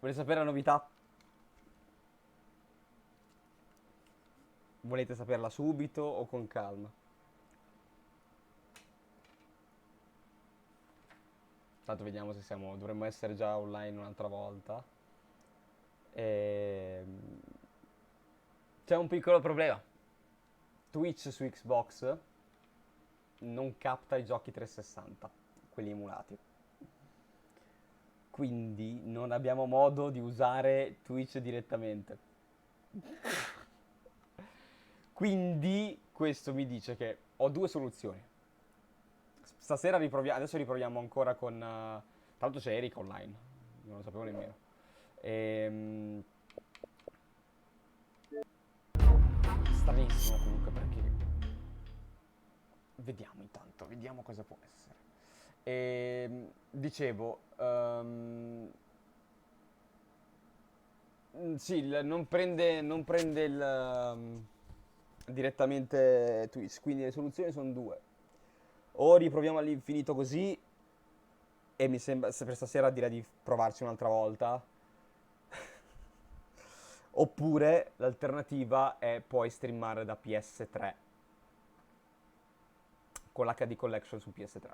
Volete sapere la novità? Volete saperla subito o con calma? Tanto vediamo se siamo... Dovremmo essere già online un'altra volta. Ehm, C'è un piccolo problema. Twitch su Xbox non capta i giochi 360, quelli emulati. Quindi non abbiamo modo di usare Twitch direttamente. Quindi questo mi dice che ho due soluzioni. Stasera riproviamo, adesso riproviamo ancora con... tra l'altro c'è Erika online, non lo sapevo nemmeno. Ehm, Stranissimo comunque perché... Vediamo intanto, vediamo cosa può essere. Dicevo, sì, non prende direttamente Twitch, quindi le soluzioni sono due. O riproviamo all'infinito così, e mi sembra, se per stasera direi di provarci un'altra volta. Oppure l'alternativa è poi streamare da PS3 con l'HD Collection su PS3.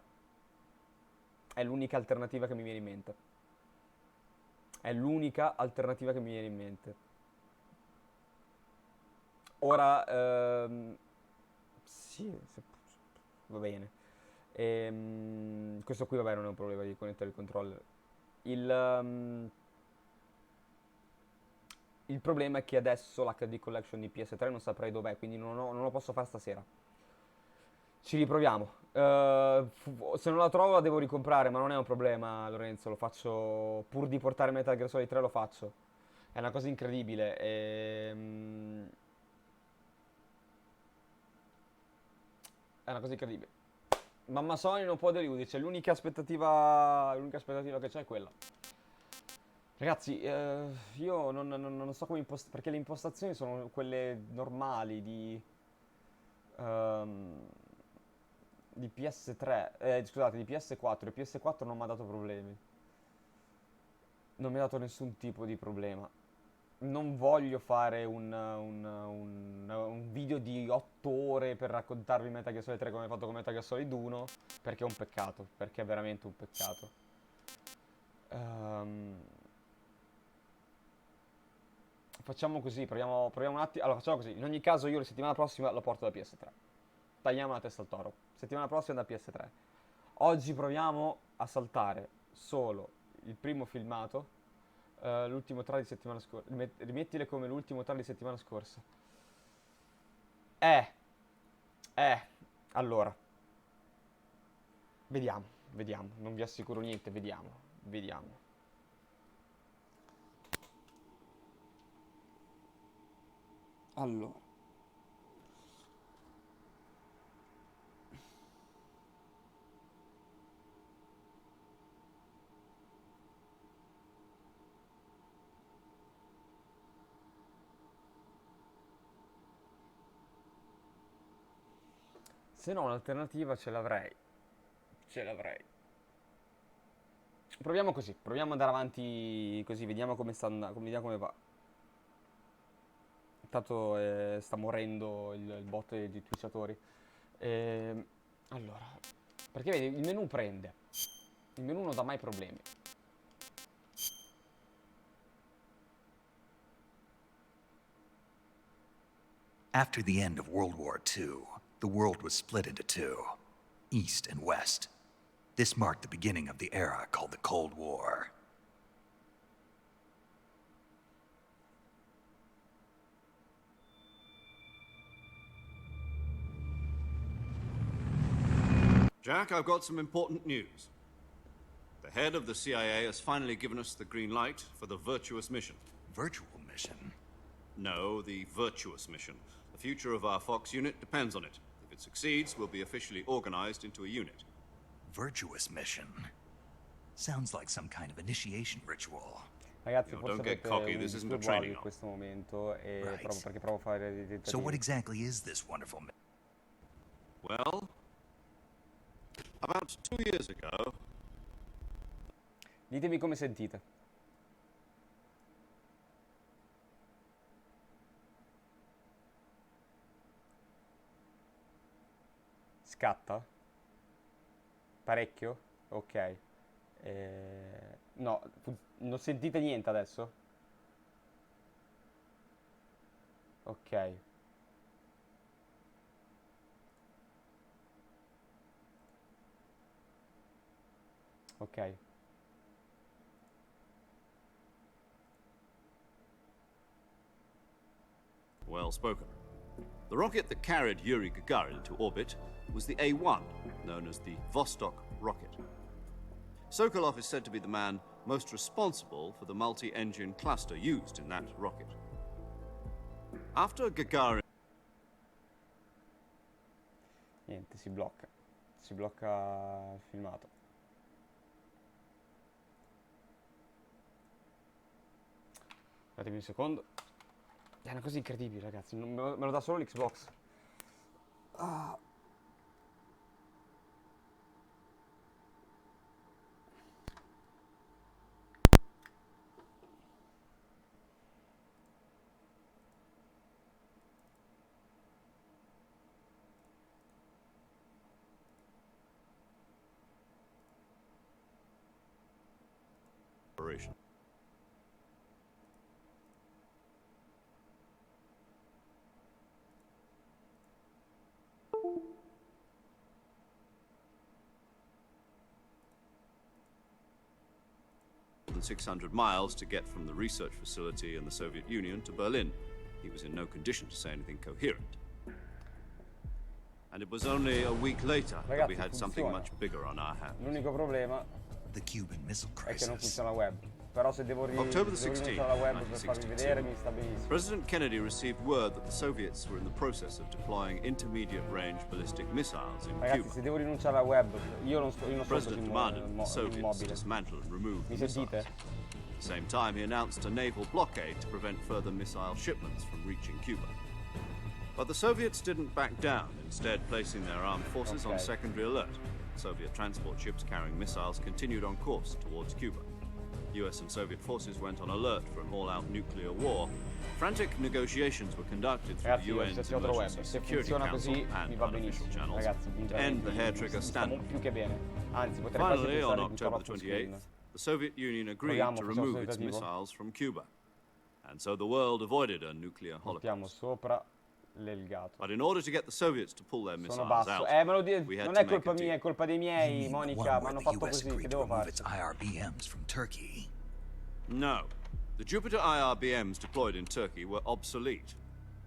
È l'unica alternativa che mi viene in mente. È l'unica alternativa che mi viene in mente. Ora, sì, va bene. Questo qui, vabbè, non è un problema di connettere il controller. Il, ehm, il problema è che adesso l'HD Collection di PS3 non saprei dov'è, quindi non lo posso fare stasera. Ci riproviamo. Se non la trovo la devo ricomprare, ma non è un problema, Lorenzo. Lo faccio pur di portare Metal Gear Solid 3, lo faccio. È una cosa incredibile. È una cosa incredibile. Mamma Sony non può deludere, l'unica aspettativa che c'è è quella. Ragazzi, io non so come impostare, perché le impostazioni sono quelle normali ehm, di PS3, scusate, di PS4. E PS4 non mi ha dato problemi. Non mi ha dato nessun tipo di problema. Non voglio fare un video di 8 ore per raccontarvi Metal Gear Solid 3 come ho fatto con Metal Gear Solid 1, perché è un peccato, perché è veramente un peccato. Ehm, Facciamo così, proviamo un attimo. Allora, facciamo così. In ogni caso, io la settimana prossima lo porto da PS3. Tagliamo la testa al toro. Settimana prossima da PS3. Oggi proviamo a saltare solo il primo filmato. L'ultimo trailer di settimana scorsa. Rimettile come l'ultimo trailer di settimana scorsa. Eh, eh. Allora, vediamo, vediamo. Non vi assicuro niente, vediamo, vediamo. Allora. Se no, un'alternativa ce l'avrei. Ce l'avrei. Proviamo così, proviamo ad andare avanti così, vediamo come sta andando, vediamo come va. Intanto sta morendo il bot di Twitchatori. Ehm, allora, perché vedi, il menu prende. Il menu non dà mai problemi. After the end of World War II, the world was split into two, East and West. This marked the beginning of the era called the Cold War. Jack, I've got some important news. The head of the CIA has finally given us the green light for the virtuous mission. Virtual mission? No, the virtuous mission. The future of our Fox unit depends on it. If it succeeds, we'll be officially organized into a unit. Virtuous mission? Sounds like some kind of initiation ritual. Ragazzi, No, forse don't get avete cocky, un this isn't a disturbo audio training in questo momento e Right. perché provo a fare dei So what tentativi. exactly is this wonderful mission? Well, about 2 years ago, Ditemi come sentite. Scatta? Parecchio? Ok. No, non sentite niente adesso? Ok. Ok. Well spoken. The rocket that carried Yuri Gagarin into orbit was the A-1, known as the Vostok rocket. Sokolov is said to be the man most responsible for the multi-engine cluster used in that rocket. After Gagarin... Niente, si blocca. Si blocca il filmato. Datemi un secondo. È una cosa incredibile, ragazzi. Me lo dà solo l'Xbox. Ah. Operation. Than 600 miles to get from the research facility in the Soviet Union to Berlin. He was in no condition to say anything coherent. And it was only a week later that we had something much bigger on our hands. L'unico problema The Cuban Missile è che non Crisis. funziona la web. Però se devo October the 16th, rinunciare alla web per farvi 1962. vedere mi sta benissimo. President Kennedy received word that the Soviets were in the process of deploying intermediate-range ballistic missiles in Ragazzi, Cuba. se devo rinunciare alla web, io non sono The così President demanded the Soviets immobile. dismantle and remove Mi the missiles. sentite? At the same time, he announced a naval blockade to prevent further missile shipments from reaching Cuba. But the Soviets didn't back down, instead placing their armed forces on Okay. secondary alert. Soviet transport ships carrying missiles continued on course towards Cuba. US and Soviet forces went on alert for an all-out nuclear war. Frantic negotiations were conducted through Ragazzi, the io UN's se web, Emergency se Security funziona Council così mi and va unofficial benissimo. channels Ragazzi, to end the hair trigger stiamo standoff. più che bene. Anzi, potrei quasi Finally, pensare on di October buttarlo the full screen. 28th, the Soviet Union agreed Proviamo, to facciamo remove its tentativo. missiles from Cuba. And so the world avoided a nuclear Mettiamo holocaust. sopra l'elgato. But in order to get the Soviets to pull their Sono missiles basso. out, Me lo we had non to è make a colpa mia, deal. è colpa dei You miei, mean the Monica. one Mi where hanno the fatto US così, che agreed to devo remove fare? its IRBMs from Turkey? No. The Jupiter IRBMs deployed in Turkey were obsolete,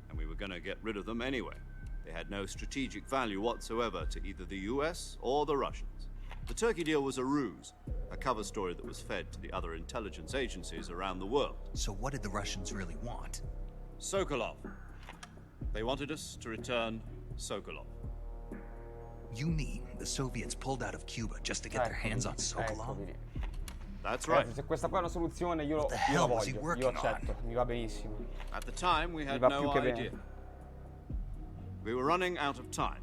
and we were going to get rid of them anyway. They had no strategic value whatsoever to either the US or the Russians. The Turkey deal was a ruse, a cover story that was fed to the other intelligence agencies around the world. So what did the Russians really want? Sokolov. They wanted us to return Sokolov. You mean the Soviets pulled out of Cuba just to get their hands on Sokolov? Eccomi lì. That's right. Ragazzi, se questa qua è una soluzione, io What the la hell was he voglio, io working accetto, mi va benissimo. At the time, we had va no più che idea. bene. We were running out of time.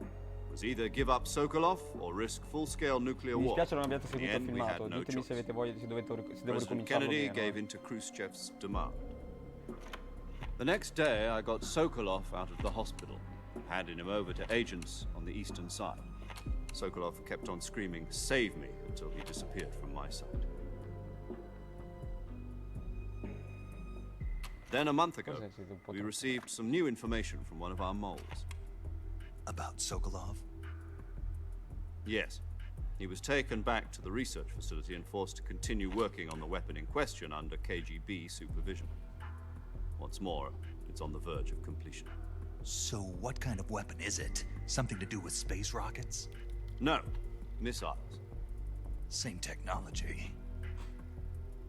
It was either give up Sokolov or risk full-scale nuclear Mi war. dispiace non abbiate In the seguito il end, we had filmato, no ditemi se choice. avete voglia, se devo President ricominciarlo Kennedy meno. gave in to Khrushchev's demand. The next day, I got Sokolov out of the hospital, handing him over to agents on the eastern side. Sokolov kept on screaming, "Save me," until he disappeared from my sight. Then a month ago, Cos'è, siete un po' we troppo- received some new information from one of our moles. About Sokolov? Yes. He was taken back to the research facility and forced to continue working on the weapon in question under KGB supervision. What's more, it's on the verge of completion. So what kind of weapon is it? Something to do with space rockets? No, missiles. Same technology.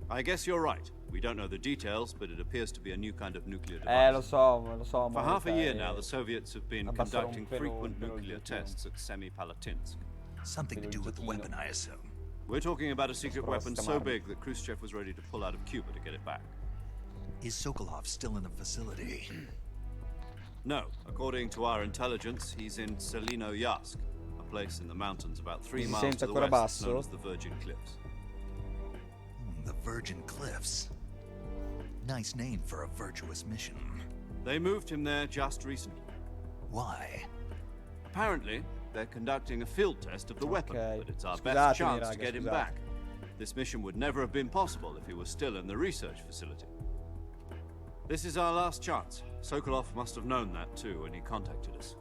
I guess you're right. We don't know the details, but it appears to be a new kind of nuclear Lo device. so, For half a year Monica, now, the Soviets have been abbassare un conducting pelo- frequent un pelo il nuclear giochino. tests at Semipalatinsk. Something to do with the giochino. weapon, I assume. We're talking about a secret Prova a weapon so sistemarmi. big that Khrushchev was ready to pull out of Cuba to get it back. Is Sokolov still in the facility? No, according to our intelligence, he's in Selino Yask, a place in the mountains about 3 Si miles sente to the ancora west, basso? known as the Virgin Cliffs. The Virgin Cliffs. Nice name for a virtuous mission. They moved him there just recently. Why? Apparently, they're conducting a field test of the weapon, Ok. but it's our Scusatemi, best chance raga, to get him scusate. back. This mission would never have been possible if he was still in the research facility. This is our last chance. Sokolov must have known that too when he contacted us.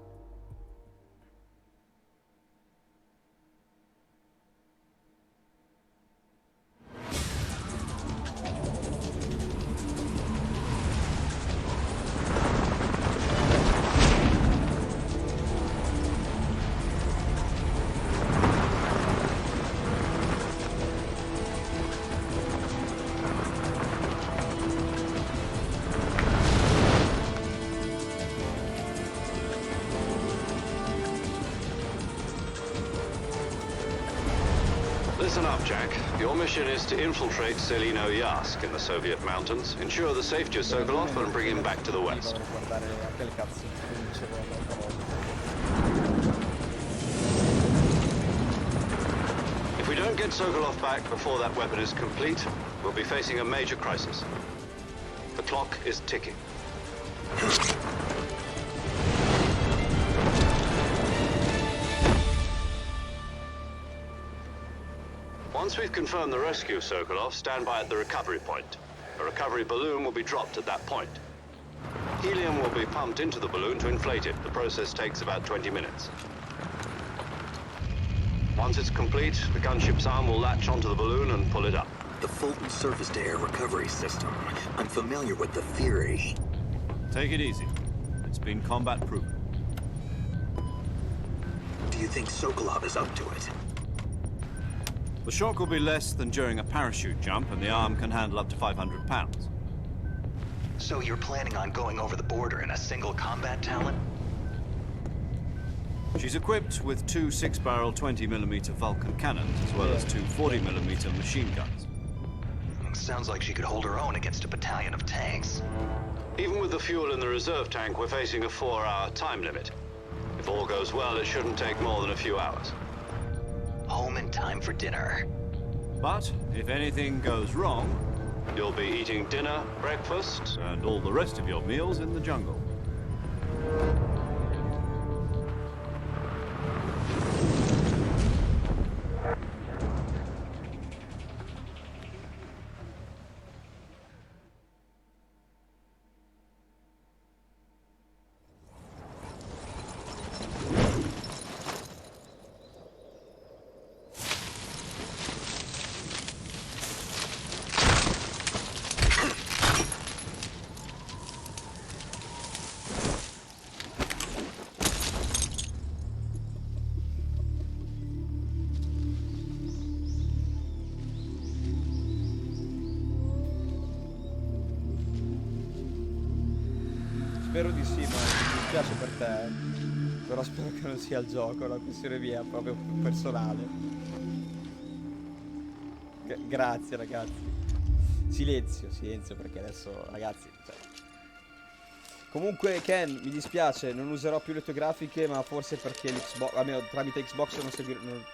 Listen up, Jack. Your mission is to infiltrate Selino Yask in the Soviet mountains, ensure the safety of Sokolov, and bring him back to the west. Dovrei guardare anche le cazzine, come dicevo l'altra volta. If we don't get Sokolov back before that weapon is complete, we'll be facing a major crisis. The clock is ticking. Once we've confirmed the rescue of Sokolov, stand by at the recovery point. A recovery balloon will be dropped at that point. Helium will be pumped into the balloon to inflate it. The process takes about 20 minutes. Once it's complete, the gunship's arm will latch onto the balloon and pull it up. The Fulton surface-to-air recovery system. I'm familiar with the theory. Take it easy. It's been combat proven. Do you think Sokolov is up to it? The shock will be less than during a parachute jump, and the arm can handle up to 500 pounds. So you're planning on going over the border in a single combat talent? She's equipped with two 6-barrel 20mm Vulcan cannons, as well as two 40mm machine guns. Sounds like she could hold her own against a battalion of tanks. Even with the fuel in the reserve tank, we're facing a 4-hour time limit. If all goes well, it shouldn't take more than a few hours. Home in time for dinner. But if anything goes wrong, You'll be eating dinner, breakfast, and all the rest of your meals in the jungle. Spero di sì, ma mi dispiace per te. Però spero che non sia il gioco, è una questione mia, proprio personale. Grazie ragazzi. Silenzio perché adesso ragazzi, cioè. Comunque Ken, mi dispiace, non userò più le tue grafiche, ma forse perché l'Xbox, almeno tramite Xbox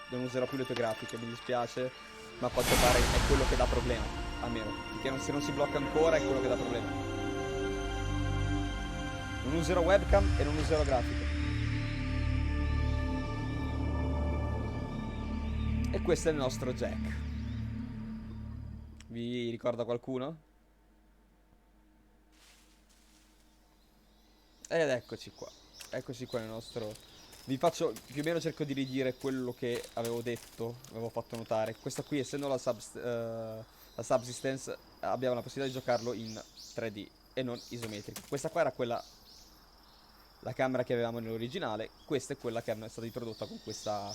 non userò più le tue grafiche, mi dispiace, ma a quanto pare è quello che dà problema, almeno, perché se non si blocca ancora è quello che dà problema. Non userò webcam e non userò grafica. E questo è il nostro Jack. Vi ricorda qualcuno? Ed eccoci qua. Eccoci qua nel nostro... Vi faccio, più o meno cerco di ridire quello che avevo detto, avevo fatto notare. Questa qui, essendo la Subsistence, abbiamo la possibilità di giocarlo in 3D e non isometrico. Questa qua era quella... la camera che avevamo nell'originale. Questa è quella che è stata introdotta con questa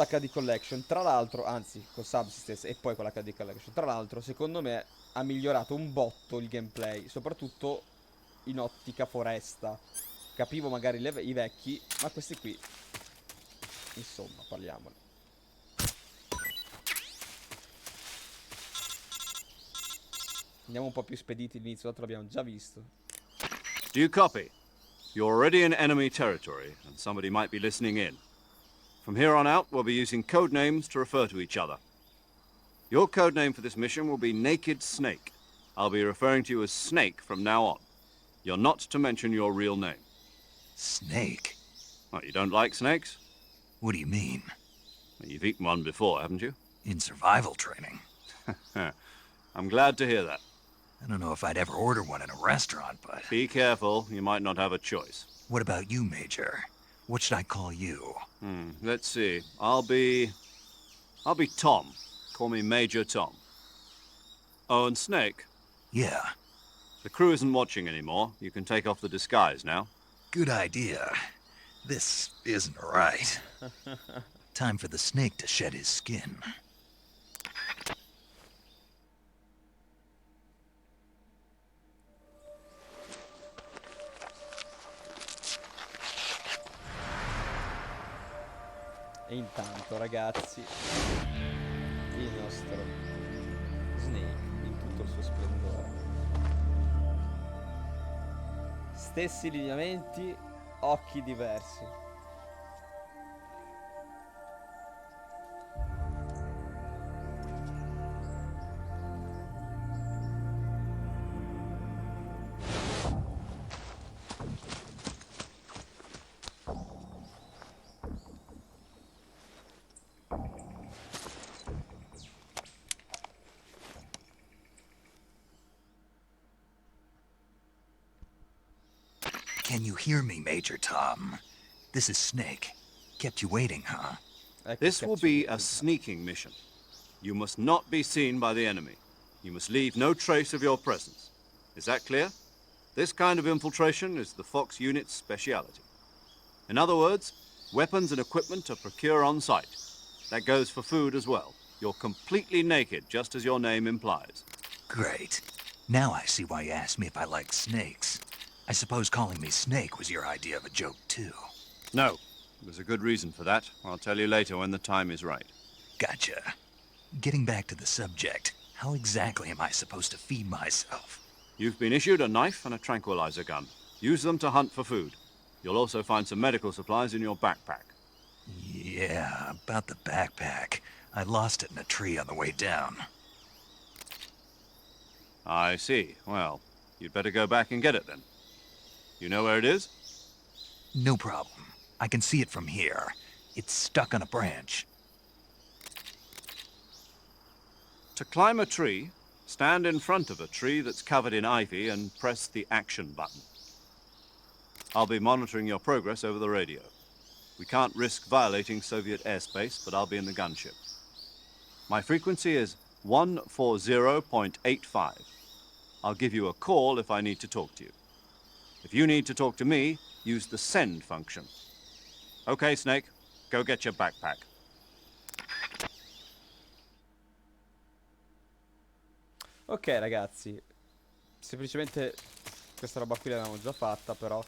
HD Collection. Tra l'altro, anzi, con Subsistence e poi con l'HD Collection. Tra l'altro, secondo me, ha migliorato un botto il gameplay, soprattutto in ottica foresta. Capivo magari i vecchi, ma questi qui, insomma, parliamone. Andiamo un po' più spediti l'inizio, l'altro l'abbiamo già visto. Do you copy? You're already in enemy territory, and somebody might be listening in. From here on out, we'll be using code names to refer to each other. Your code name for this mission will be Naked Snake. I'll be referring to you as Snake from now on. You're not to mention your real name. Snake? What, you don't like snakes? What do you mean? Well, you've eaten one before, haven't you? In survival training? I'm glad to hear that. I don't know if I'd ever order one in a restaurant, but... Be careful, you might not have a choice. What about you, Major? What should I call you? Let's see. I'll be Tom. Call me Major Tom. Oh, and Snake, Yeah, the crew isn't watching anymore. You can take off the disguise now. good idea. This isn't right. Time for the snake to shed his skin. E intanto, ragazzi, il nostro Snake in tutto il suo splendore. Stessi lineamenti, occhi diversi. Can you hear me, Major Tom? This is Snake. Kept you waiting, huh? Ecco, This will be a capsule. sneaking mission. You must not be seen by the enemy. You must leave no trace of your presence. Is that clear? This kind of infiltration is the Fox unit's speciality. In other words, weapons and equipment are procured on site. That goes for food as well. You're completely naked, just as your name implies. Great. Now I see why you asked me if I like snakes. I suppose calling me Snake was your idea of a joke, too. No, there's a good reason for that. I'll tell you later when the time is right. Gotcha. Getting back to the subject, how exactly am I supposed to feed myself? You've been issued a knife and a tranquilizer gun. Use them to hunt for food. You'll also find some medical supplies in your backpack. Yeah, about the backpack. I lost it in a tree on the way down. I see. Well, you'd better go back and get it then. You know where it is? No problem. I can see it from here. It's stuck on a branch. To climb a tree, stand in front of a tree that's covered in ivy and press the action button. I'll be monitoring your progress over the radio. We can't risk violating Soviet airspace, but I'll be in the gunship. My frequency is 140.85. I'll give you a call if I need to talk to you. If you need to talk to me, use the send function. Okay, Snake, go get your backpack. Ok, ragazzi, semplicemente questa roba qui l'avevamo già fatta, però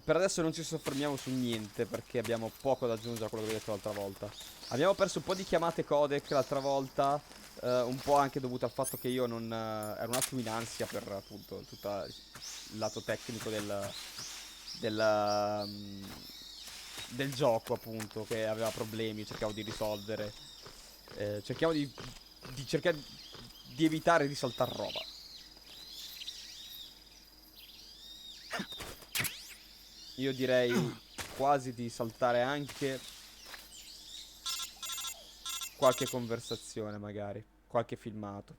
per adesso non ci soffermiamo su niente perché abbiamo poco da aggiungere a quello che ho detto l'altra volta. Abbiamo perso un po' di chiamate codec l'altra volta, un po' anche dovuto al fatto che io non ero un attimo in ansia per appunto tutto il lato tecnico del gioco, appunto, che aveva problemi, cercavo di risolvere. Cerchiamo di cercare di evitare di saltare roba. Io direi quasi di saltare anche qualche conversazione, magari qualche filmato.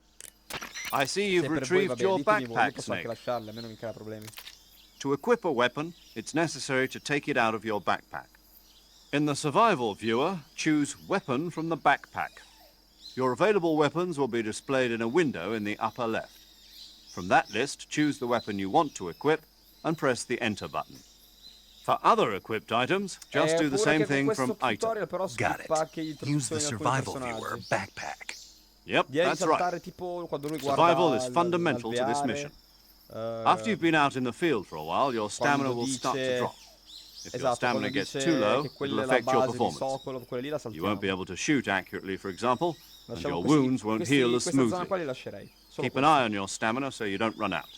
I see Se you've per voi, retrieved vabbè, your ditemi voi, io backpack, posso anche Snake. lasciarle, a me non mi crea problemi. To equip a weapon, it's necessary to take it out of your backpack. In the survival viewer, choose Weapon from the backpack. Your available weapons will be displayed in a window in the upper left. From that list, choose the weapon you want to equip and press the Enter button. For other equipped items, just do the same thing from item. tutorial però Got skippa anche it. gli Use the introduzioni di alcuni survival viewer personaggi. backpack. Yep, Direi di that's right. saltare tipo quando lui guarda Survival is fundamental to this l'alveare, mission. After you've been out in the field for a while, your stamina quando will start to dice- drop. If your esatto, stamina quando gets dice too low, che it'll quella è la affect your base di performance. Socolo, quelle lì la You saltiamo. won't be able to shoot accurately, for example, and Lasciamo your questi- wounds won't questi- heal as questa zona smoothly. qua li lascerei. Solo Keep an questi. eye on your stamina so you don't run out.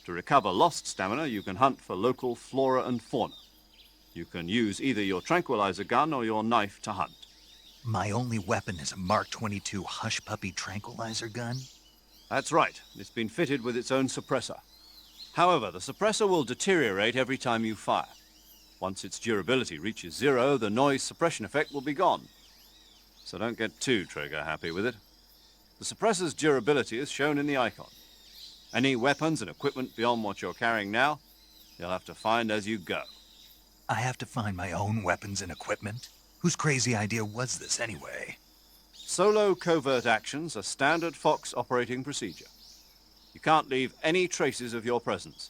To recover lost stamina, you can hunt for local flora and fauna. You can use either your tranquilizer gun or your knife to hunt. My only weapon is a Mark 22 Hush Puppy tranquilizer gun? That's right. It's been fitted with its own suppressor. However, the suppressor will deteriorate every time you fire. Once its durability reaches 0, the noise suppression effect will be gone. So don't get too trigger happy with it. The suppressor's durability is shown in the icon. Any weapons and equipment beyond what you're carrying now, you'll have to find as you go. I have to find my own weapons and equipment? Whose crazy idea was this anyway? Solo covert actions are standard Fox operating procedure. You can't leave any traces of your presence.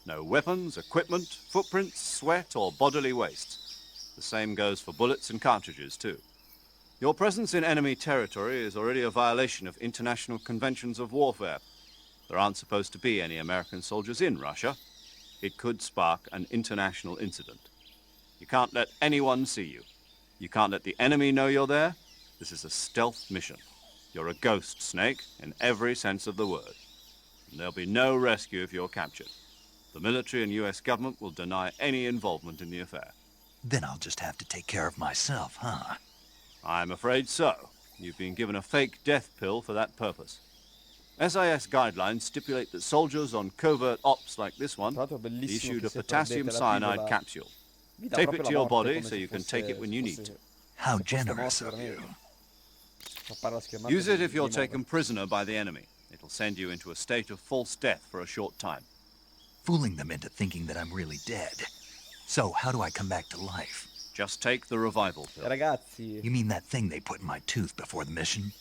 No weapons, equipment, footprints, sweat, or bodily waste. The same goes for bullets and cartridges, too. Your presence in enemy territory is already a violation of international conventions of warfare. There aren't supposed to be any American soldiers in Russia. It could spark an international incident. You can't let anyone see you. You can't let the enemy know you're there. This is a stealth mission. You're a ghost, Snake, in every sense of the word. And there'll be no rescue if you're captured. The military and US government will deny any involvement in the affair. Then I'll just have to take care of myself, huh? I'm afraid so. You've been given a fake death pill for that purpose. SIS guidelines stipulate that soldiers on covert ops like this one Tra l'altro è be bellissimo issued che a se potassium prendete la cyanide pillola capsule. vi dà Tape proprio it to la your morte, body come so se you can fosse- take it when you need fosse- to. How se fosse generous morto of you. veramente. Tappare la schermata Use it di- if you're di taken muovere. prisoner by the enemy. It'll send you into a state of false death for a short time. Fooling them into thinking that I'm really dead. So, how do I come back to life? Just take the revival pill. Ragazzi, You mean that thing they put in my tooth before the mission?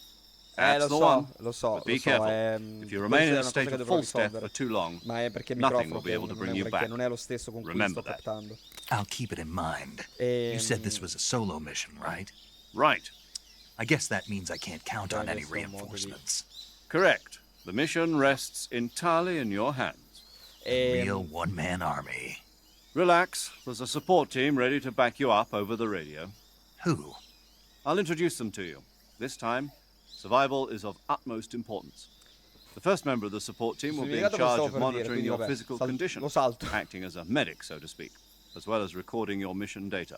That's the one. lo so, But be lo so, careful. questa If you remain in è a una cosa state che of dovrò false death risolvere. for too long, Ma è perché il nothing microfono will be able to non è bring you perché back. non è lo stesso con cui Remember sto that. captando. I'll keep it in mind. You said this was a solo mission, right? Right. I guess that means I can't count on Già any adesso è un modo di- reinforcements. Correct. The mission rests entirely in your hands. Real one-man army. Relax. There's a support team ready to back you up over the radio. Who? I'll introduce them to you. This time, survival is of utmost importance. The first member of the support team will be in Spiegato cosa charge stavo of per dire, monitoring quindi your vabbè, physical lo condition, salto. acting as a medic, so to speak, as well as recording your mission data.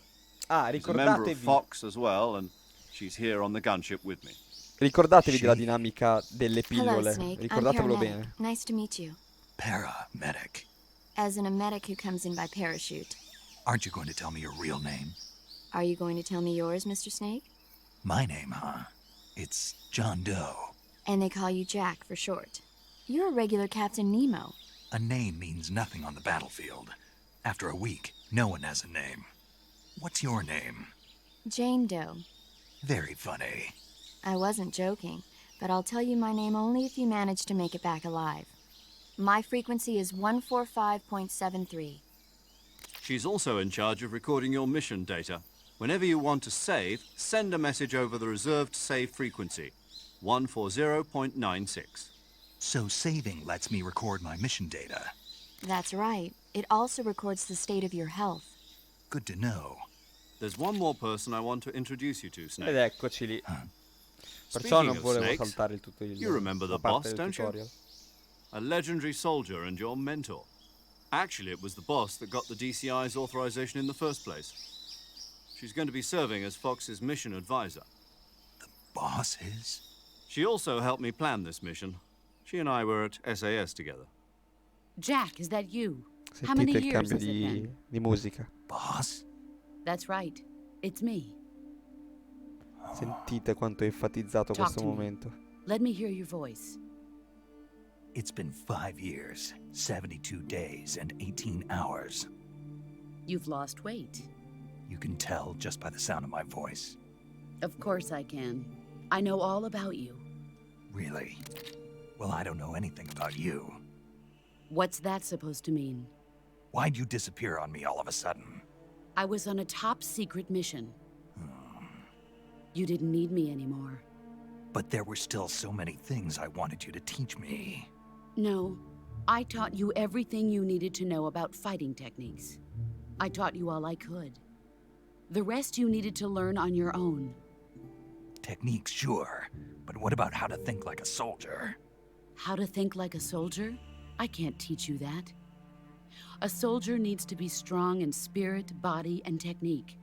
Ah, She's a member of ricordatevi, Fox as well, and she's here on the gunship with me. ricordatevi della She- dinamica delle Hello, pillole. Snake. I'm Ricordatevelo paramedic. bene. Nice to meet you. Paramedic. As in a medic who comes in by parachute. Aren't you going to tell me your real name? Are you going to tell me yours, Mr. Snake? My name, huh? It's John Doe. And they call you Jack for short. You're a regular Captain Nemo. A name means nothing on the battlefield. After a week, no one has a name. What's your name? Jane Doe. Very funny. I wasn't joking, but I'll tell you my name only if you manage to make it back alive. My frequency is 145.73. She's also in charge of recording your mission data. Whenever you want to save, send a message over the reserved save frequency, 140.96. So saving lets me record my mission data. That's right. It also records the state of your health. Good to know. There's one more person I want to introduce you to, Ed Snake. eccoci lì. Perciò Speaking non of volevo snakes, saltare il tutto il you remember la the parte boss, del don't you? tutorial. A legendary soldier and your mentor. Actually, it was the boss that got the DCI's authorization in the first place. She's going to be serving as Fox's mission advisor. Boss is? She also helped me plan this mission. She and I were at SAS together. Jack, is that you? How many Sentite il years cambio has it been? di musica. Boss? That's right. It's me. Sentite quanto è enfatizzato Talk questo to me. momento. Let me hear your voice. It's been 5 years, 72 days, and 18 hours. You've lost weight. You can tell just by the sound of my voice. Of course I can. I know all about you. Really? Well, I don't know anything about you. What's that supposed to mean? Why'd you disappear on me all of a sudden? I was on a top secret mission. You didn't need me anymore. But there were still so many things I wanted you to teach me. No, I taught you everything you needed to know about fighting techniques. I taught you all I could. The rest you needed to learn on your own. Techniques, sure. But what about how to think like a soldier? How to think like a soldier? I can't teach you that. A soldier needs to be strong in spirit, body, and technique.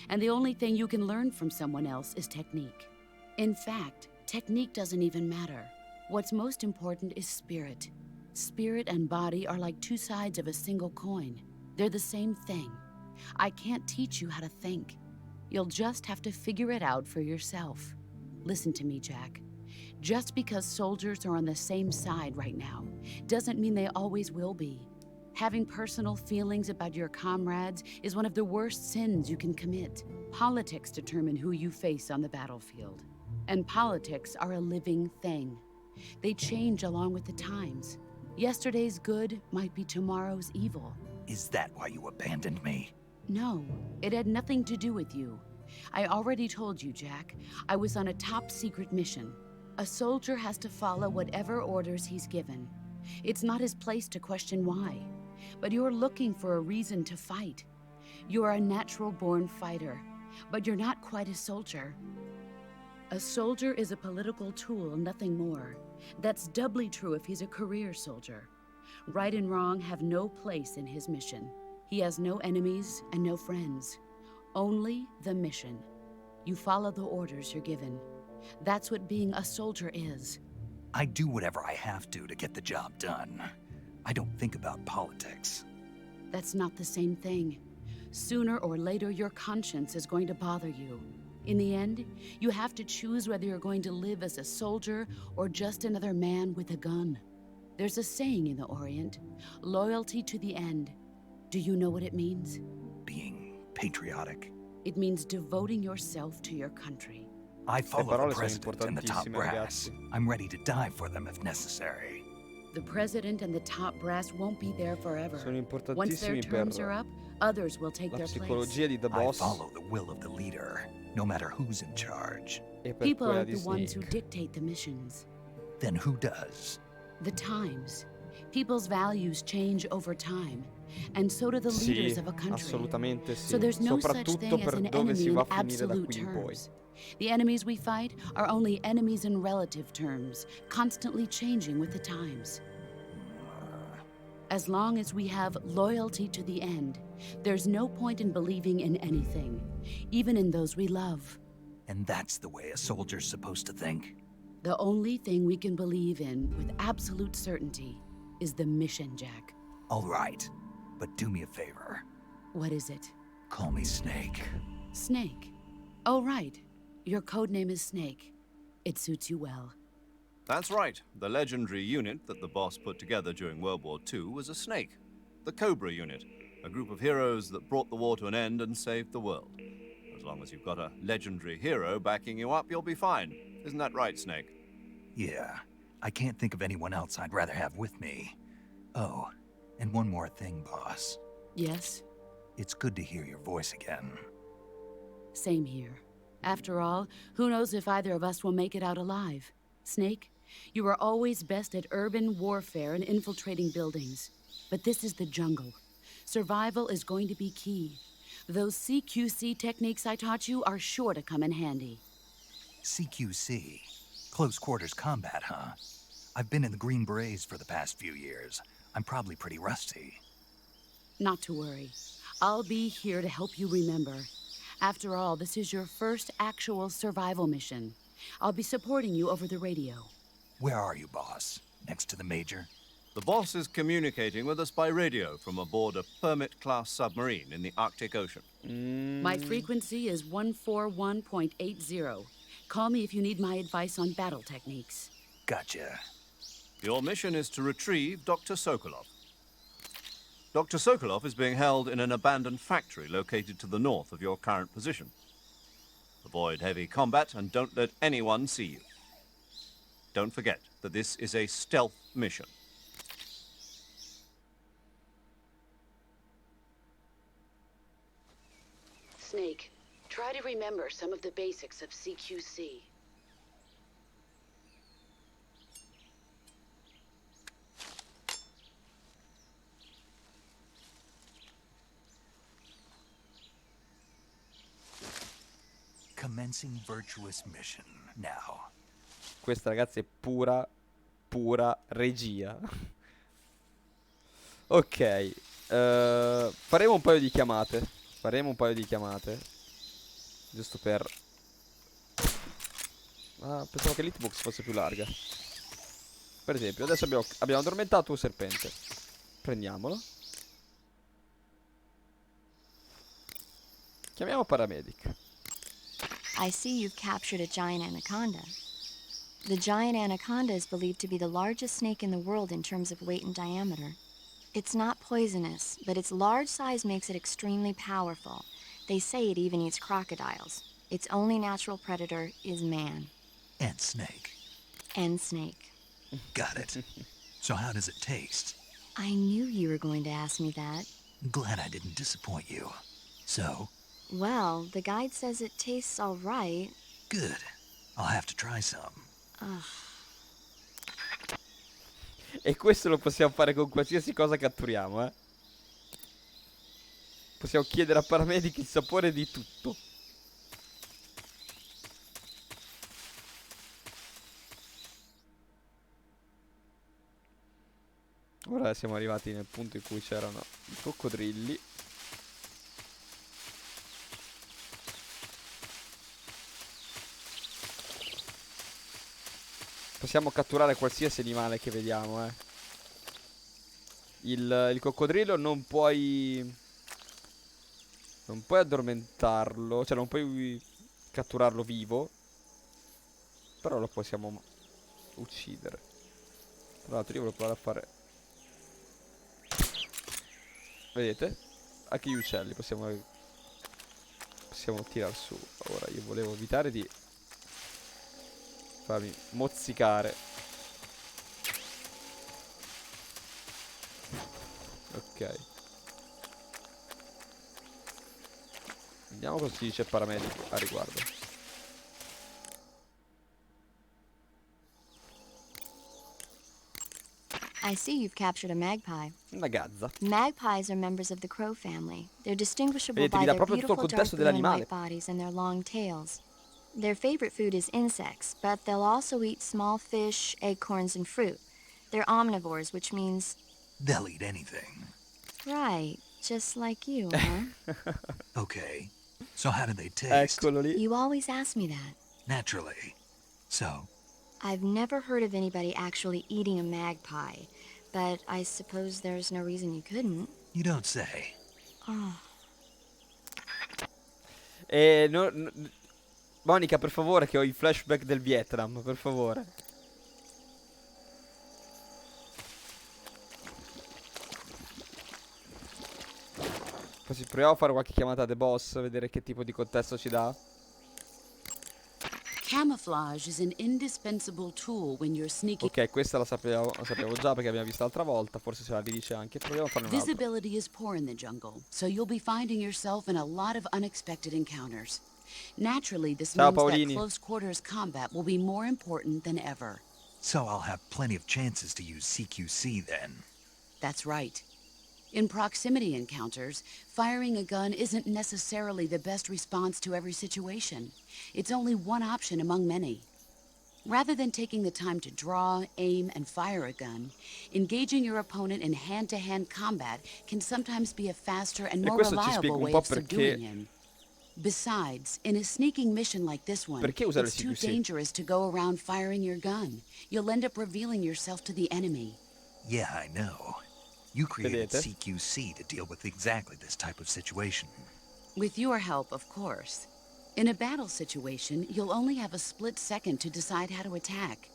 And the only thing you can learn from someone else is technique. In fact, technique doesn't even matter. What's most important is spirit. Spirit and body are like two sides of a single coin. They're the same thing. I can't teach you how to think. You'll just have to figure it out for yourself. Listen to me, Jack. Just because soldiers are on the same side right now doesn't mean they always will be. Having personal feelings about your comrades is one of the worst sins you can commit. Politics determine who you face on the battlefield. And politics are a living thing. They change along with the times. Yesterday's good might be tomorrow's evil. Is that why you abandoned me? No, it had nothing to do with you. I already told you, Jack. I was on a top-secret mission. A soldier has to follow whatever orders he's given. It's not his place to question why. But you're looking for a reason to fight. You're a natural-born fighter, but you're not quite a soldier. A soldier is a political tool, nothing more. That's doubly true if he's a career soldier. Right and wrong have no place in his mission. He has no enemies and no friends. Only the mission. You follow the orders you're given. That's what being a soldier is. I do whatever I have to get the job done. I don't think about politics. That's not the same thing. Sooner or later, your conscience is going to bother you. In the end, you have to choose whether you're going to live as a soldier or just another man with a gun. There's a saying in the Orient, loyalty to the end. Do you know what it means? Being patriotic. It means devoting yourself to your country. I follow the parole sono president and the top importantissime, brass. ragazzi. I'm ready to die for them if necessary. The president and the top brass won't be there forever. Sono Once their importantissimi terms per are up, others will take la their place. psicologia di The I Boss follow the will of the leader, no matter who's in charge. e per People quella aren't di the ones who Snake. dictate the missions. Then who does? The times. People's values change over time, and so do the Sì, leaders of a country. assolutamente sì. So there's no such Soprattutto thing as per an dove si enemy va in a finire da absolute qui in poi. terms. The enemies we fight are only enemies in relative terms, constantly changing with the times. As long as we have loyalty to the end, there's no point in believing in anything, even in those we love. And that's the way a soldier's supposed to think? The only thing we can believe in with absolute certainty is the mission, Jack. All right, but do me a favor. What is it? Call me Snake. Snake. Oh, right. Your code name is Snake. It suits you well. That's right. The legendary unit that the boss put together during World War II was a snake. The Cobra unit, a group of heroes that brought the war to an end and saved the world. As long as you've got a legendary hero backing you up, you'll be fine. Isn't that right, Snake? Yeah, I can't think of anyone else I'd rather have with me. Oh, and one more thing, boss. Yes? It's good to hear your voice again. Same here. After all, who knows if either of us will make it out alive? Snake, you are always best at urban warfare and infiltrating buildings. But this is the jungle. Survival is going to be key. Those CQC techniques I taught you are sure to come in handy. CQC? Close quarters combat, huh? I've been in the Green Berets for the past few years. I'm probably pretty rusty. Not to worry. I'll be here to help you remember. After all, this is your first actual survival mission. I'll be supporting you over the radio. Where are you, boss? Next to the Major? The boss is communicating with us by radio from aboard a Permit-class submarine in the Arctic Ocean. My frequency is 141.80. Call me if you need my advice on battle techniques. Gotcha. Your mission is to retrieve Dr. Sokolov. Dr. Sokolov is being held in an abandoned factory located to the north of your current position. Avoid heavy combat and don't let anyone see you. Don't forget that this is a stealth mission. Snake, try to remember some of the basics of CQC. Commencing virtuous mission now. Questa, ragazzi, è pura regia. Ok, faremo un paio di chiamate. Giusto per... Ah, pensavo che l'hitbox fosse più larga. Per esempio, adesso abbiamo addormentato un serpente. Prendiamolo. Chiamiamo paramedic. I see you've captured a giant anaconda. The giant anaconda is believed to be the largest snake in the world in terms of weight and diameter. It's not poisonous, but its large size makes it extremely powerful. They say it even eats crocodiles. Its only natural predator is man. And snake. And snake. Got it. So how does it taste? I knew you were going to ask me that. Glad I didn't disappoint you. So? Well, the guide says it tastes all right. Good. I'll have to try some. E questo lo possiamo fare con qualsiasi cosa catturiamo, eh. Possiamo chiedere a paramedic il sapore di tutto. Ora siamo arrivati nel punto in cui c'erano i coccodrilli. Possiamo catturare qualsiasi animale che vediamo, eh. Il coccodrillo non puoi addormentarlo, cioè non puoi catturarlo vivo. Però lo possiamo uccidere. Tra l'altro io volevo provare a fare... Vedete? Anche gli uccelli possiamo tirar su. Ora io volevo evitare di farmi mozzicare. Ok. Vediamo cosa ci dice il paramedico a riguardo. I see you've captured a magpie. Una gazza. Magpies are members of the crow family. They're distinguishable Vedete, by vi dà their proprio tutto il beautiful dark contesto blue and dell'animale. white bodies and their long tails. Their favorite food is insects, but they'll also eat small fish, acorns, and fruit. They're omnivores, which means... They'll eat anything. Right, just like you, huh? Okay. So how do they taste? Eccolo lì. You always ask me that. Naturally. So? I've never heard of anybody actually eating a magpie, but I suppose there's no reason you couldn't. You don't say. Oh. Monica, per favore, che ho i flashback del Vietnam, per favore. Così proviamo a fare qualche chiamata a The Boss, vedere che tipo di contesto ci dà. Camouflage is an indispensable tool when you're sneaking. Ok, questa la sapevo già perché abbiamo visto l'altra volta. Forse ce la ridice anche. Proviamo a farne un'altra. Visibility is poor in the jungle, so you'll be finding yourself in a lot of unexpected encounters. Naturally, this Ciao, means that Paolini. close quarters combat will be more important than ever. So I'll have plenty of chances to use CQC then. That's right. In proximity encounters, firing a gun isn't necessarily the best response to every situation. It's only one option among many. Rather than taking the time to draw, aim, and fire a gun, engaging your opponent in hand-to-hand combat can sometimes be a faster and more reliable way of subduing him. Besides, in a sneaking mission like this one, it's too dangerous to go around firing your gun. You'll end up revealing yourself to the enemy. Yeah, I know. You created Vedete? CQC to deal with exactly this type of situation. With your help, of course. In a battle situation, you'll only have a split second to decide how to attack.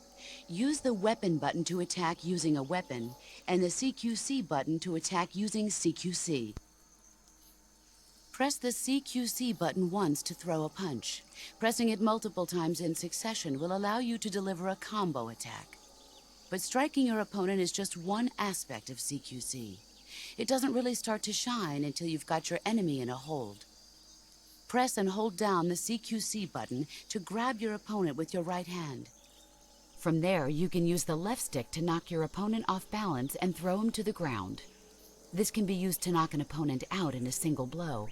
Use the weapon button to attack using a weapon, and the CQC button to attack using CQC. Press the CQC button once to throw a punch. Pressing it multiple times in succession will allow you to deliver a combo attack. But striking your opponent is just one aspect of CQC. It doesn't really start to shine until you've got your enemy in a hold. Press and hold down the CQC button to grab your opponent with your right hand. From there, you can use the left stick to knock your opponent off balance and throw him to the ground. This can be used to knock an opponent out in a single blow.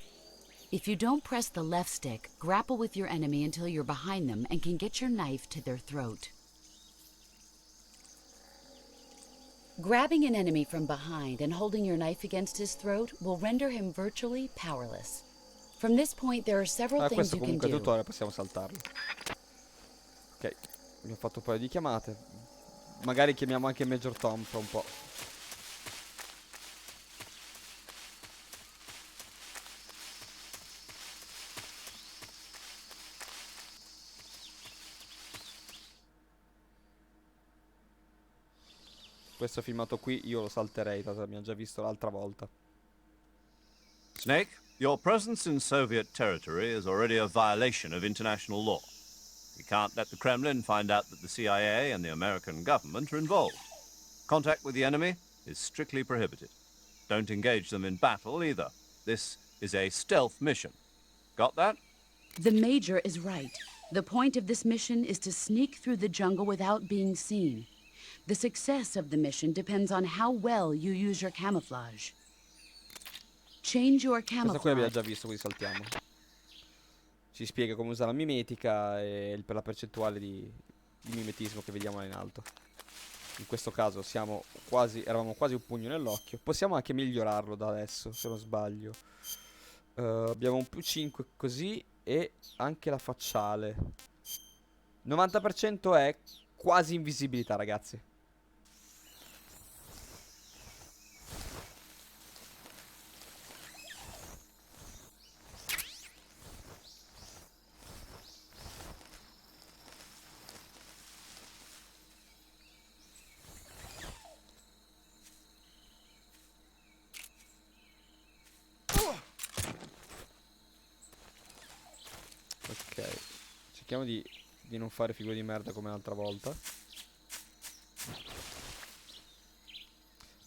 If you don't press the left stick, grapple with your enemy until you're behind them and can get your knife to their throat. Grabbing an enemy from behind and holding your knife against his throat will render him virtually powerless. From this point, there are several things questo you can comunque è do. tutto, ora possiamo saltarlo. Ok, abbiamo fatto un paio di chiamate. magari chiamiamo anche Major Tom fra un po'. Questo filmato qui io lo salterei, tanto l'abbiamo già visto l'altra volta. Snake, your presence in Soviet territory is already a violation of international law. We can't let the Kremlin find out that the CIA and the American government are involved. Contact with the enemy is strictly prohibited. Don't engage them in battle either. This is a stealth mission. Got that? The Major is right. The point of this mission is to sneak through the jungle without being seen. The success of the mission depends on how well you use your camouflage. Change your Questo qui l'abbiamo camouflage. già visto, quindi saltiamo. Ci spiega come usare la mimetica e per la percentuale di mimetismo che vediamo là in alto. In questo caso eravamo quasi un pugno nell'occhio. Possiamo anche migliorarlo da adesso, se non sbaglio. Abbiamo un più 5 così e anche la facciale. 90% è quasi invisibilità, ragazzi. Ok, cerchiamo di non fare figure di merda come l'altra volta.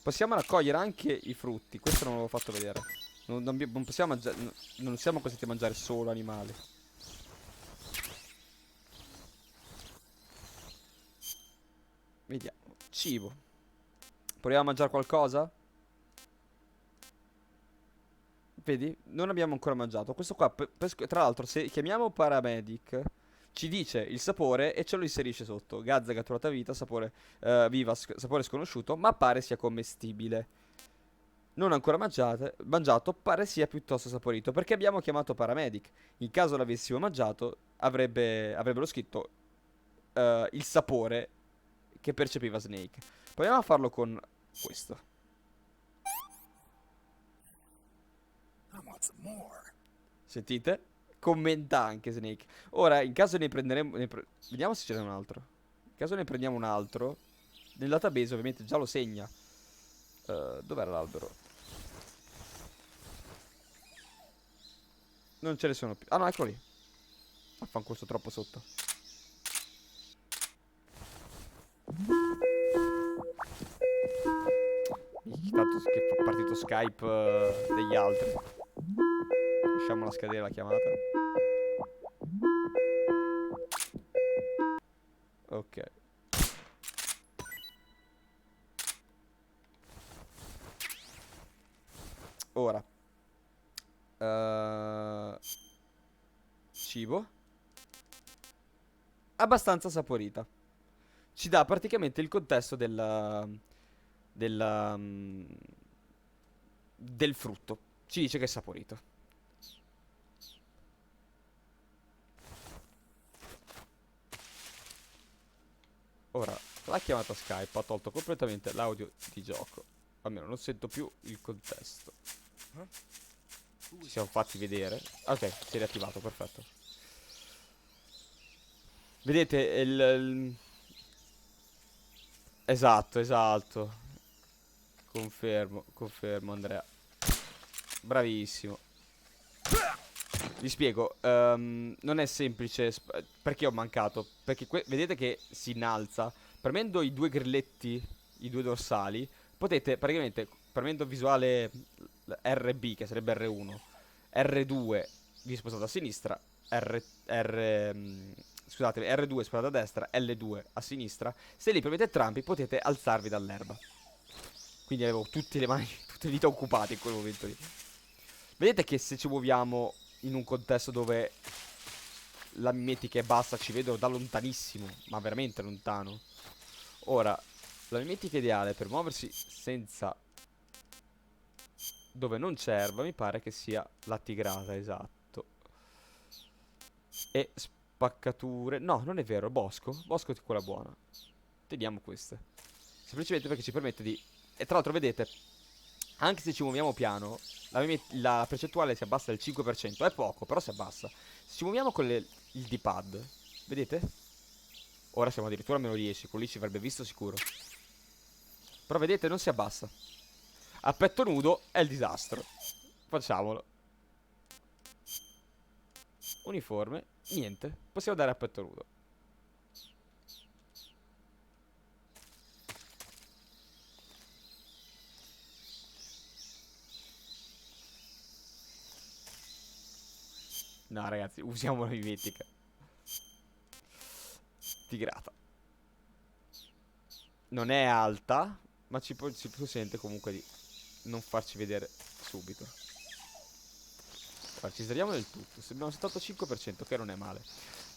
Possiamo raccogliere anche i frutti. Questo non l'avevo fatto vedere. Non possiamo mangiare. Non siamo costretti a mangiare solo animali. Vediamo. Cibo. Proviamo a mangiare qualcosa? Vedi? Non abbiamo ancora mangiato. Questo qua, tra l'altro, se chiamiamo paramedic, ci dice il sapore e ce lo inserisce sotto. Gazza catturata vita, sapore viva, sapore sconosciuto, ma pare sia commestibile. Non ancora mangiato, pare sia piuttosto saporito. Perché abbiamo chiamato paramedic. In caso l'avessimo mangiato, avrebbero scritto il sapore che percepiva Snake. Proviamo a farlo con questo. Sentite? Commenta anche Snake. Ora, in caso ne prenderemo... vediamo se ce n'è un altro. In caso ne prendiamo un altro, nel database ovviamente già lo segna. Dov'era l'albero? Non ce ne sono più. Ah no, eccolo lì. Affanculo, sto troppo sotto. Tanto che fa partito Skype degli altri. Lasciamola scadere la chiamata. Ok. Ora. Cibo. Abbastanza saporita. Ci dà praticamente il contesto del frutto. Ci dice che è saporito. Ora, la chiamata Skype ha tolto completamente l'audio di gioco. Almeno non sento più il contesto. Ci siamo fatti vedere. Ok, si è riattivato, perfetto. Vedete esatto. Confermo Andrea. Bravissimo. Vi spiego, non è semplice. Perché ho mancato? Perché vedete che si innalza. Premendo i due grilletti, i due dorsali, potete praticamente, premendo visuale RB, che sarebbe R1, R2 vi spostate a sinistra, scusate, R2 spostate a destra, L2 a sinistra. Se li premete entrambi potete alzarvi dall'erba. Quindi avevo tutte le dita occupate in quel momento lì. Vedete che se ci muoviamo in un contesto dove la mimetica è bassa, ci vedono da lontanissimo, ma veramente lontano. Ora, la mimetica ideale per muoversi senza... dove non c'è erba, mi pare che sia la tigrata, esatto. E spaccature... no, non è vero, bosco. Bosco è quella buona. teniamo queste. Semplicemente perché ci permette di... E tra l'altro vedete, anche se ci muoviamo piano, la percentuale si abbassa del 5%. È poco, però si abbassa. Se ci muoviamo con il D-pad, vedete? Ora siamo addirittura a meno 10, quello lì ci avrebbe visto sicuro. Però vedete, non si abbassa. A petto nudo è il disastro. Facciamolo. Uniforme, niente. Possiamo dare a petto nudo. No, ragazzi, usiamo la mimetica. Tigrata. Non è alta, ma ci consente comunque di non farci vedere subito. Allora, ci sdraiamo del tutto. Se abbiamo 75%, che non è male.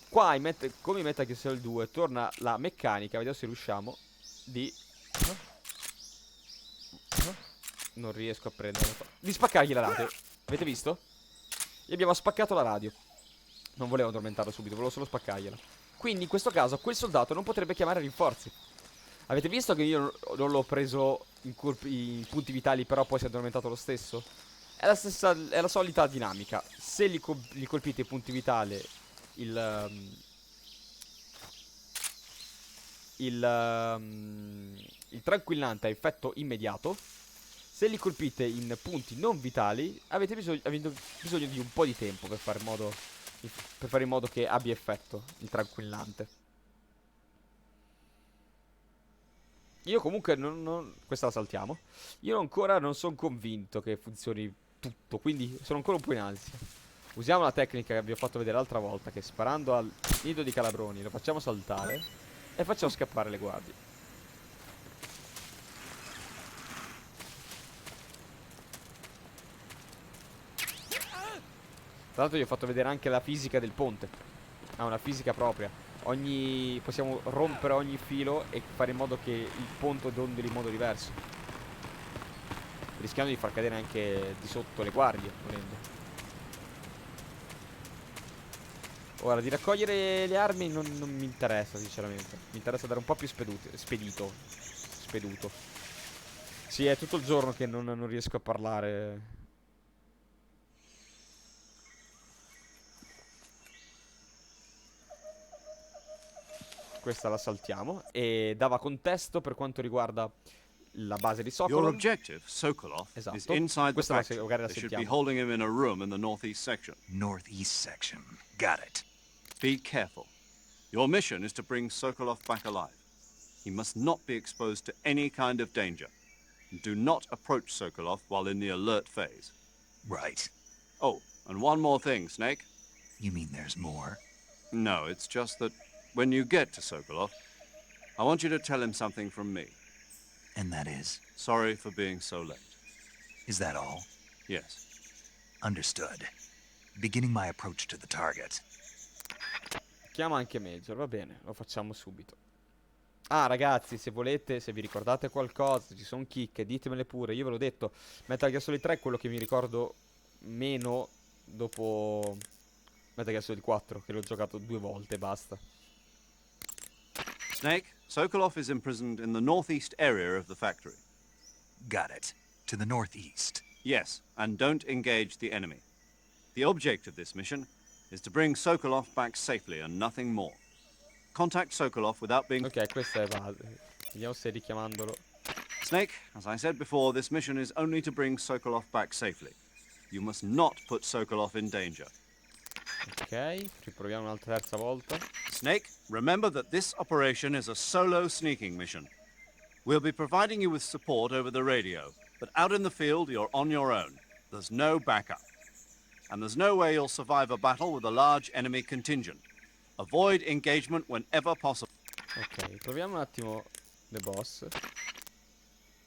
Qua, come in Metal Gear Solid 2, torna la meccanica. Vediamo se riusciamo di... Non riesco a prenderla. Di spaccargli la radio. Avete visto? Gli abbiamo spaccato la radio. Non volevo addormentarlo subito, volevo solo spaccargliela. Quindi in questo caso quel soldato non potrebbe chiamare rinforzi. Avete visto che io non l'ho preso in punti vitali, però poi si è addormentato lo stesso? È la stessa, è la solita dinamica. Se gli colpite i punti vitali, il tranquillante ha effetto immediato. Se li colpite in punti non vitali, avete bisogno di un po' di tempo per fare in modo che abbia effetto il tranquillante. Io comunque questa la saltiamo. Io ancora non sono convinto che funzioni tutto, quindi sono ancora un po' in ansia. Usiamo la tecnica che vi ho fatto vedere l'altra volta, che sparando al nido di calabroni lo facciamo saltare e facciamo scappare le guardie. Tra l'altro vi ho fatto vedere anche la fisica del ponte. Ha una fisica propria. Possiamo rompere ogni filo e fare in modo che il ponte dondoli in modo diverso, rischiando di far cadere anche di sotto le guardie, volendo. Ora, di raccogliere le armi non mi interessa, sinceramente. Mi interessa dare un po' più spedito. Sì, è tutto il giorno che non riesco a parlare. Questa la saltiamo. E dava contesto per quanto riguarda la base di Your Sokolov. objective, Sokolov, is Esatto. inside the Questa factory. magari la They should be sentiamo. holding him in a room in the northeast section. Northeast section. Got it. Be careful. Your mission is to bring Sokolov back alive. He must not be exposed to any kind of danger. Do not approach Sokolov while in the alert phase. Right. Oh, and one more thing, Snake. You mean there's more? No, it's just that when you get to Sokolov, I want you to tell him something from me. And that is? Sorry for being so late. Is that all? Yes. Understood. Beginning my approach to the target. Chiama anche Major, va bene, lo facciamo subito. Ah, ragazzi, se volete, se vi ricordate qualcosa, se ci sono chicche, ditemele pure. Io ve l'ho detto, Metal Gear Solid 3 è quello che mi ricordo meno dopo Metal Gear Solid 4, che l'ho giocato 2 volte e basta. Snake, Sokolov is imprisoned in the northeast area of the factory. Got it. To the northeast. Yes, and don't engage the enemy. The object of this mission is to bring Sokolov back safely and nothing more. Contact Sokolov without being... Ok, questa è base. Vediamo se richiamandolo. Snake, as I said before, this mission is only to bring Sokolov back safely. You must not put Sokolov in danger. Ok, riproviamo un'altra terza volta. Snake, remember that this operation is a solo sneaking mission. We'll be providing you with support over the radio, but out in the field you're on your own. There's no backup. And there's no way you'll survive a battle with a large enemy contingent. Avoid engagement whenever possible. Ok, proviamo un attimo The Boss.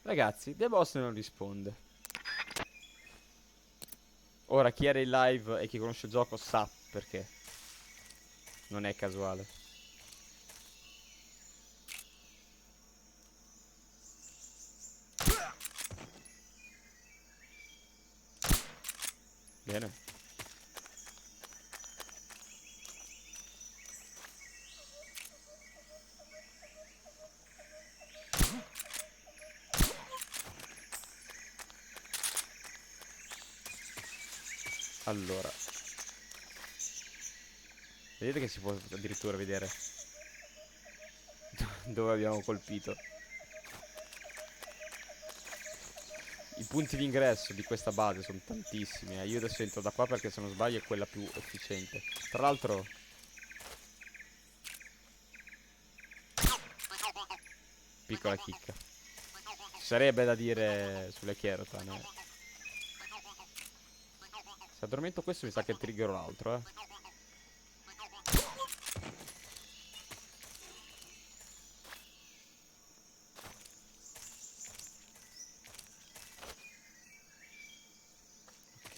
Ragazzi, The Boss non risponde. Ora, chi era in live e chi conosce il gioco sa perché. Non è casuale. Bene. Allora, vedete che si può addirittura vedere dove abbiamo colpito. I punti di ingresso di questa base sono tantissimi. Io adesso entro da qua perché se non sbaglio è quella più efficiente. Tra l'altro, piccola chicca. Ci sarebbe da dire sulle Keratan, eh. Se addormento questo mi sa che triggerò l'altro, eh.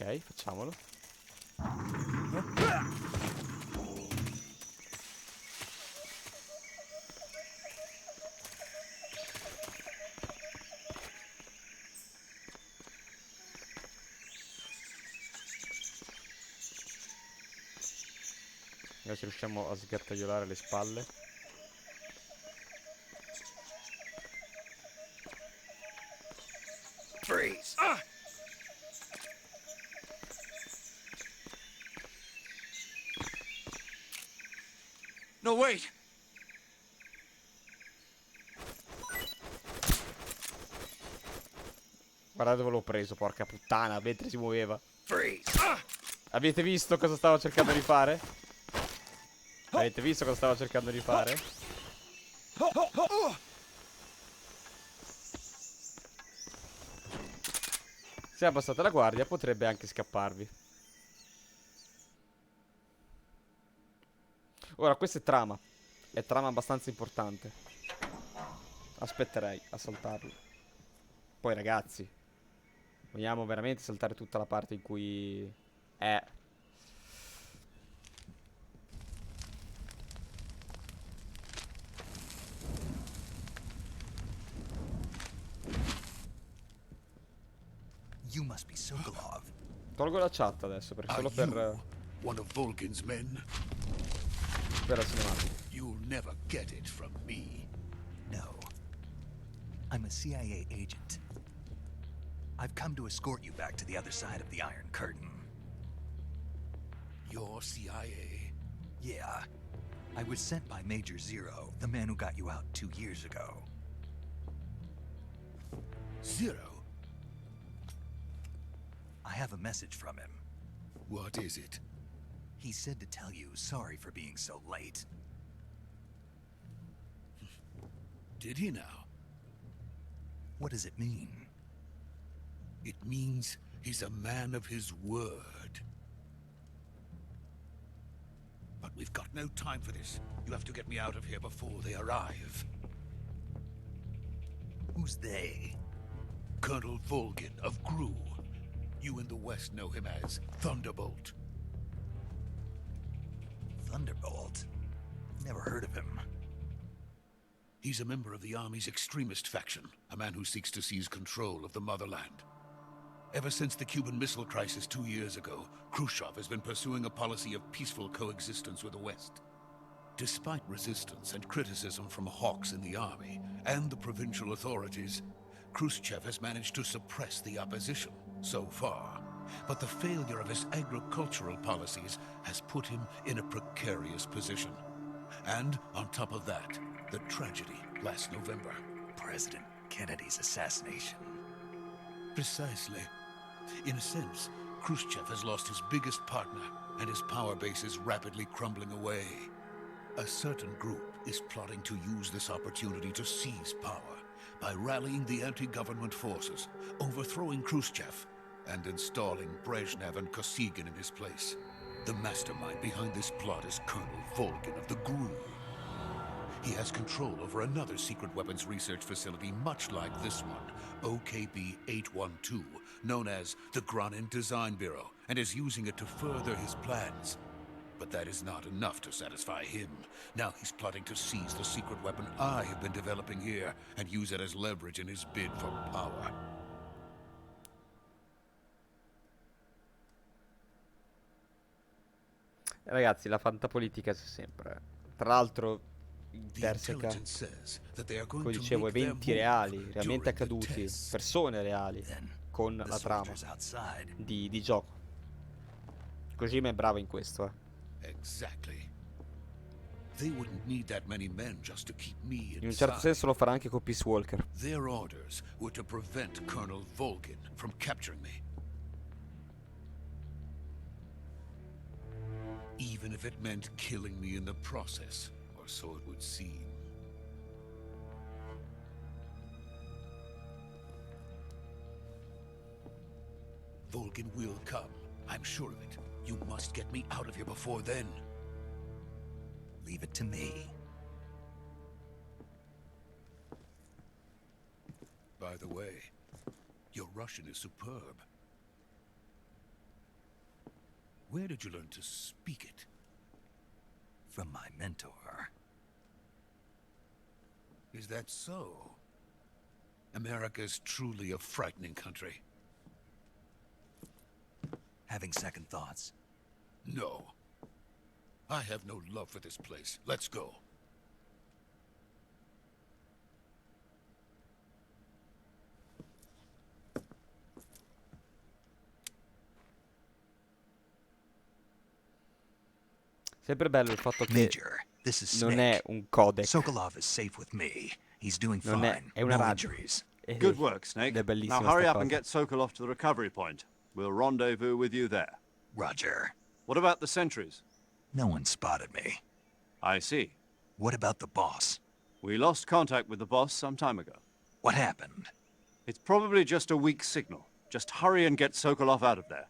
Ok, facciamolo. Adesso riusciamo a sgattaiolare le spalle. Freeze! No, wait! Guardate dove l'ho preso, porca puttana, mentre si muoveva. Freeze! Avete visto cosa stavo cercando di fare? Avete visto cosa stavo cercando di fare? Se abbassate la guardia potrebbe anche scapparvi. Ora, questa è trama. È trama abbastanza importante. Aspetterei a saltarlo. Poi ragazzi, vogliamo veramente saltare tutta la parte in cui... You must be Sokolov. Tolgo la chat adesso, perché solo per One of Volgin's men? la cinematica. You'll never get it from me. No. I'm a CIA agent. I've come to escort you back to the other side of the Iron Curtain. You're CIA? Yeah. I was sent by Major Zero, the man who got you out 2 years ago. Zero? I have a message from him. What is it? He said to tell you sorry for being so late. Did he now? What does it mean? It means he's a man of his word. But we've got no time for this. You have to get me out of here before they arrive. Who's they? Colonel Volgin of Gru. You in the West know him as Thunderbolt. Thunderbolt? Never heard of him. He's a member of the Army's extremist faction, a man who seeks to seize control of the motherland. Ever since the Cuban Missile Crisis 2 years ago, Khrushchev has been pursuing a policy of peaceful coexistence with the West. Despite resistance and criticism from hawks in the army and the provincial authorities, Khrushchev has managed to suppress the opposition so far. But the failure of his agricultural policies has put him in a precarious position. And on top of that, the tragedy last November. President Kennedy's assassination. Precisely. In a sense, Khrushchev has lost his biggest partner, and his power base is rapidly crumbling away. A certain group is plotting to use this opportunity to seize power by rallying the anti-government forces, overthrowing Khrushchev, and installing Brezhnev and Kosygin in his place. The mastermind behind this plot is Colonel Volgin of the Gru. He has control over another secret weapons research facility much like this one, OKB-812, known as the Granin Design Bureau, and is using it to further his plans. But that is not enough to satisfy him. Now he's plotting to seize the secret weapon I have been developing here and use it as leverage in his bid for power. Ragazzi, la fantapolitica c'è sempre. Tra l'altro, interseca, come dicevo, eventi reali, realmente accaduti, persone reali, con la trama di gioco. Kojima è bravo in questo, Exactly. They wouldn't need that many men just to keep me In un certo inside. senso lo farà anche con Peace Walker. Their orders were to prevent Colonel Volgin from capturing me. Even if it meant killing me in the process, or so it would seem. Volgin will come. I'm sure of it. You must get me out of here before then. Leave it to me. By the way, your Russian is superb. Where did you learn to speak it? From my mentor. Is that so? America's truly a frightening country. Having second thoughts? No. I have no love for this place. Let's go. Sempre bello il fatto che Major, this is non è Snake. un codec. Sokolov is safe with me. He's doing Non fine. è una No radio. injuries. Good work, Snake. Ed è Now bellissima hurry sta up and cosa. get Sokolov to the recovery point. We'll rendezvous with you there. Roger. What about the sentries? No one spotted me. I see. What about the boss? We lost contact with the boss some time ago. What happened? It's probably just a weak signal. Just hurry and get Sokolov out of there.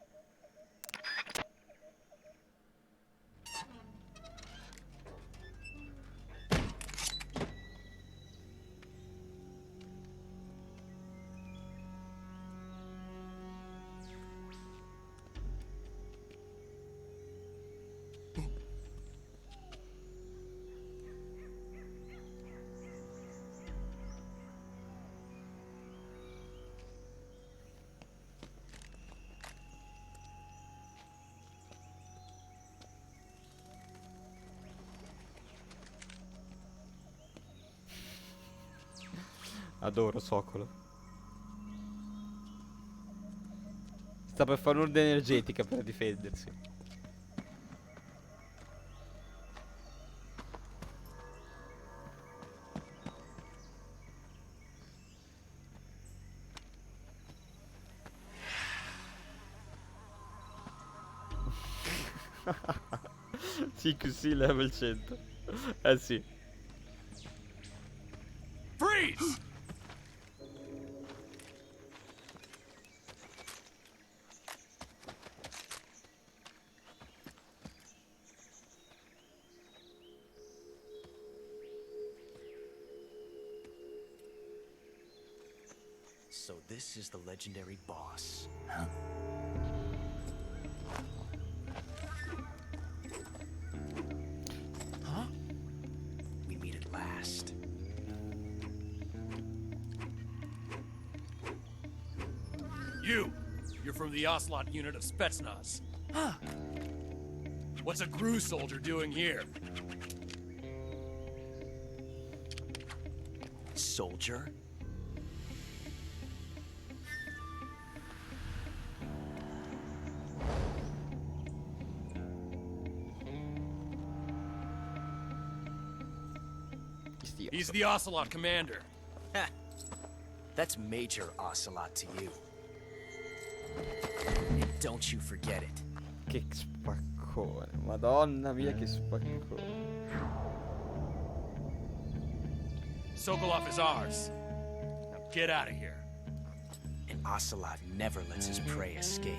Adoro Sokolo. Sta per fare un'ordine energetica per difendersi. Sì, così level 100. Eh sì. Freeze! So this is the legendary boss. Huh? Huh? We meet at last. You're from the Ocelot unit of Spetsnaz. Huh. What's a GRU soldier doing here? Soldier? He's the Ocelot commander. Heh. That's Major Ocelot to you. And don't you forget it. Che spaccone. Madonna mia che spaccone. Sokolov is ours. Now get out of here. And Ocelot never lets his prey escape.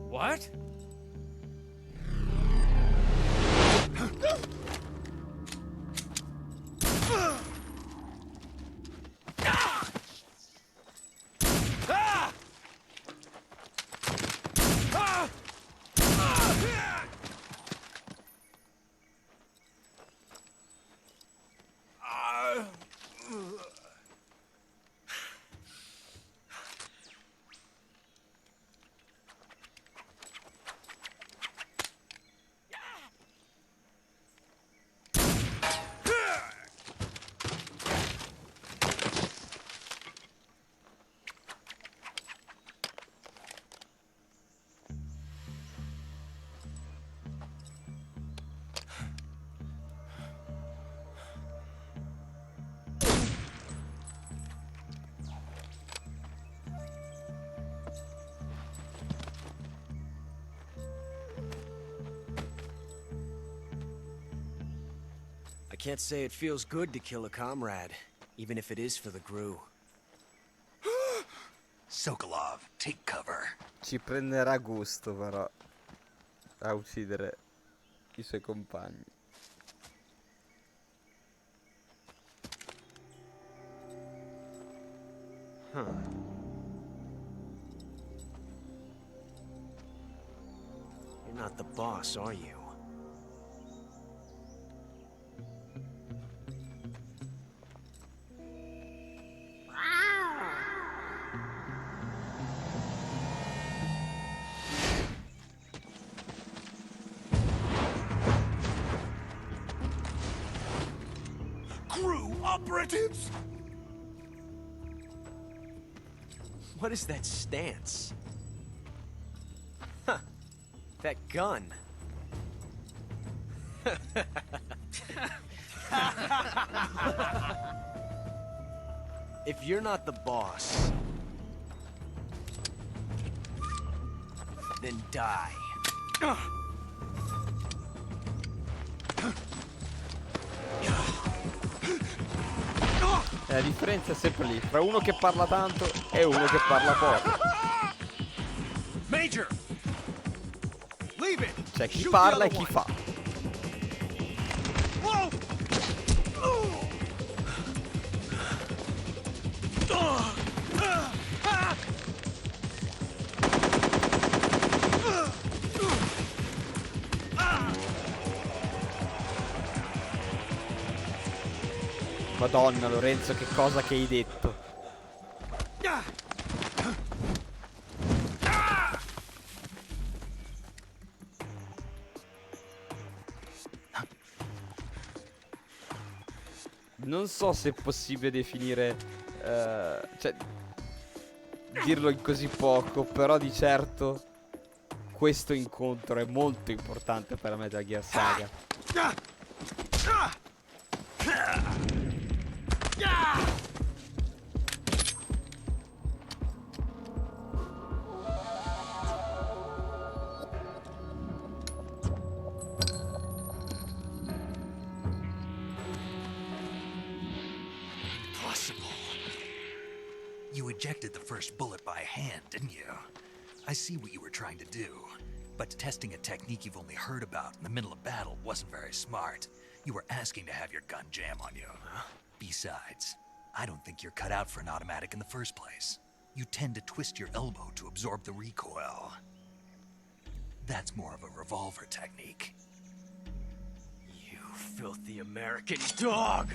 What? I can't say it feels good to kill a comrade, even if it is for the Gru. Sokolov, take cover. Ci prenderà gusto però a uccidere i suoi compagni. Huh. You're not the boss, are you? Crew operatives! What is that stance? Huh. That gun. If you're not the boss, then die. La differenza è sempre lì, tra uno che parla tanto e uno che parla poco. Major! Leave it! Cioè chi Shoot parla e the chi other fa. one. Madonna Lorenzo, che cosa che hai detto. Non so se è possibile definire, cioè, dirlo in così poco, però di certo questo incontro è molto importante per la Metal Gear Saga. You ejected the first bullet by hand, didn't you? I see what you were trying to do, but testing a technique you've only heard about in the middle of battle wasn't very smart. You were asking to have your gun jam on you. Besides, I don't think you're cut out for an automatic in the first place. You tend to twist your elbow to absorb the recoil. That's more of a revolver technique. You filthy American dog!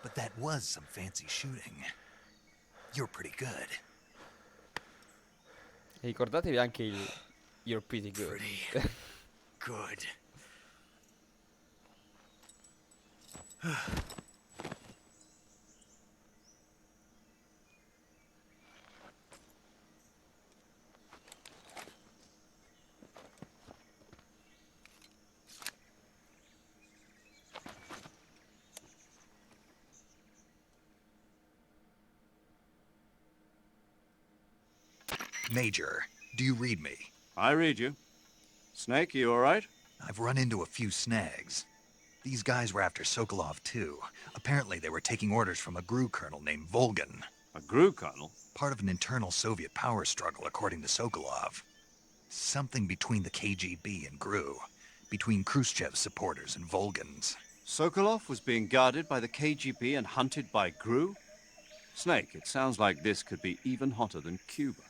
But that was some fancy shooting. You're pretty good. E ricordatevi anche il You're pretty good. Pretty good. Major, do you read me? I read you. Snake, you all right? I've run into a few snags. These guys were after Sokolov too. Apparently they were taking orders from a GRU colonel named Volgan. A GRU colonel? Part of an internal Soviet power struggle, according to Sokolov. Something between the KGB and GRU. Between Khrushchev's supporters and Volgan's. Sokolov was being guarded by the KGB and hunted by GRU? Snake, it sounds like this could be even hotter than Cuba.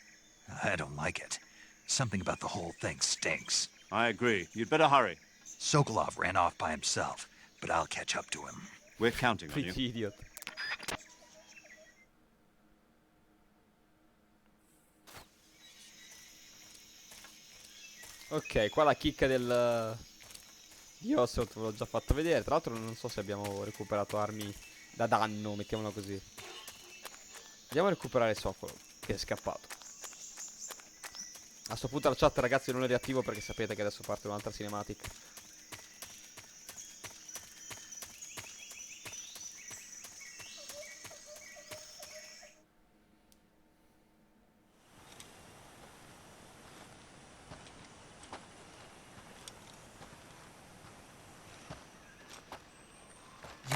I don't like it. Something about the whole thing stinks. I agree. You'd better hurry. Sokolov ran off by himself, but I'll catch up to him. We're counting on you. Pretty idiot. Ok, qua la chicca del Yosot ve l'ho già fatto vedere. Tra l'altro non so se abbiamo recuperato armi da danno, mettiamola così. Andiamo a recuperare Sokolov, che è scappato. A sto punto la chat, ragazzi, non è riattivo perché sapete che adesso parte un'altra cinematic.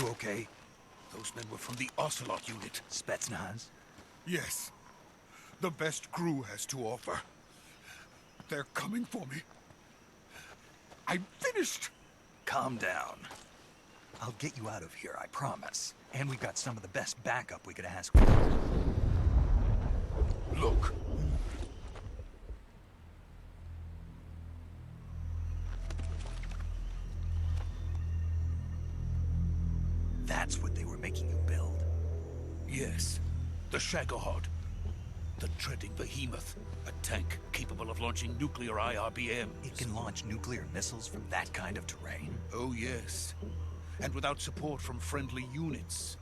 You okay? Those men were from the Ocelot unit. Spetsnaz? Yes. The best crew has to offer. They're coming for me. I'm finished! Calm down. I'll get you out of here, I promise. And we've got some of the best backup we could ask for. Look. That's what they were making you build. Yes. The Shagohod. The treading behemoth. A tank capable of launching nuclear IRBMs. It can launch nuclear missiles from that kind of terrain? Oh, yes. And without support from friendly units.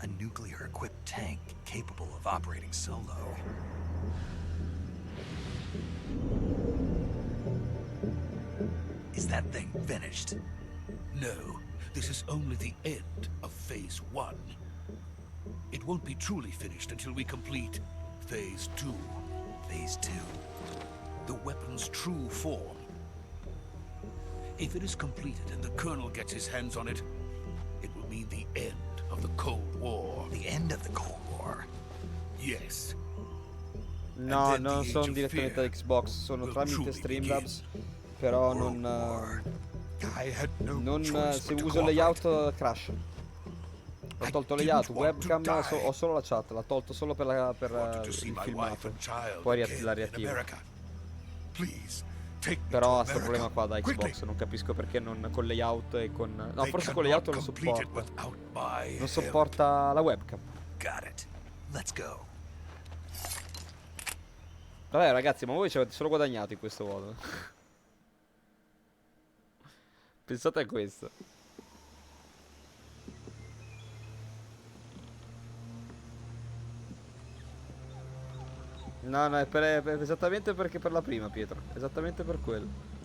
A nuclear-equipped tank capable of operating solo. Is that thing finished? No. This is only the end of Phase 1. It won't be truly finished until we complete Phase 2. Phase 2? The weapon's true form. If it is completed and the Colonel gets his hands on it, it will mean the end of the Cold War. The end of the Cold War? Yes. No, non sono direttamente da Xbox, sono tramite Streamlabs, però non se uso layout crash. Ho tolto layout, webcam, ho solo la chat, l'ho tolto solo per il filmato, poi la riattivo. Però ha sto problema qua da Xbox, non capisco perché non con layout e con... No, forse con layout lo sopporta. Non sopporta la webcam. Got it. Let's go. Vabbè ragazzi, ma voi ci avete solo guadagnato in questo modo. Pensate a questo. No, no, è esattamente perché per la prima, Pietro. Esattamente per quello.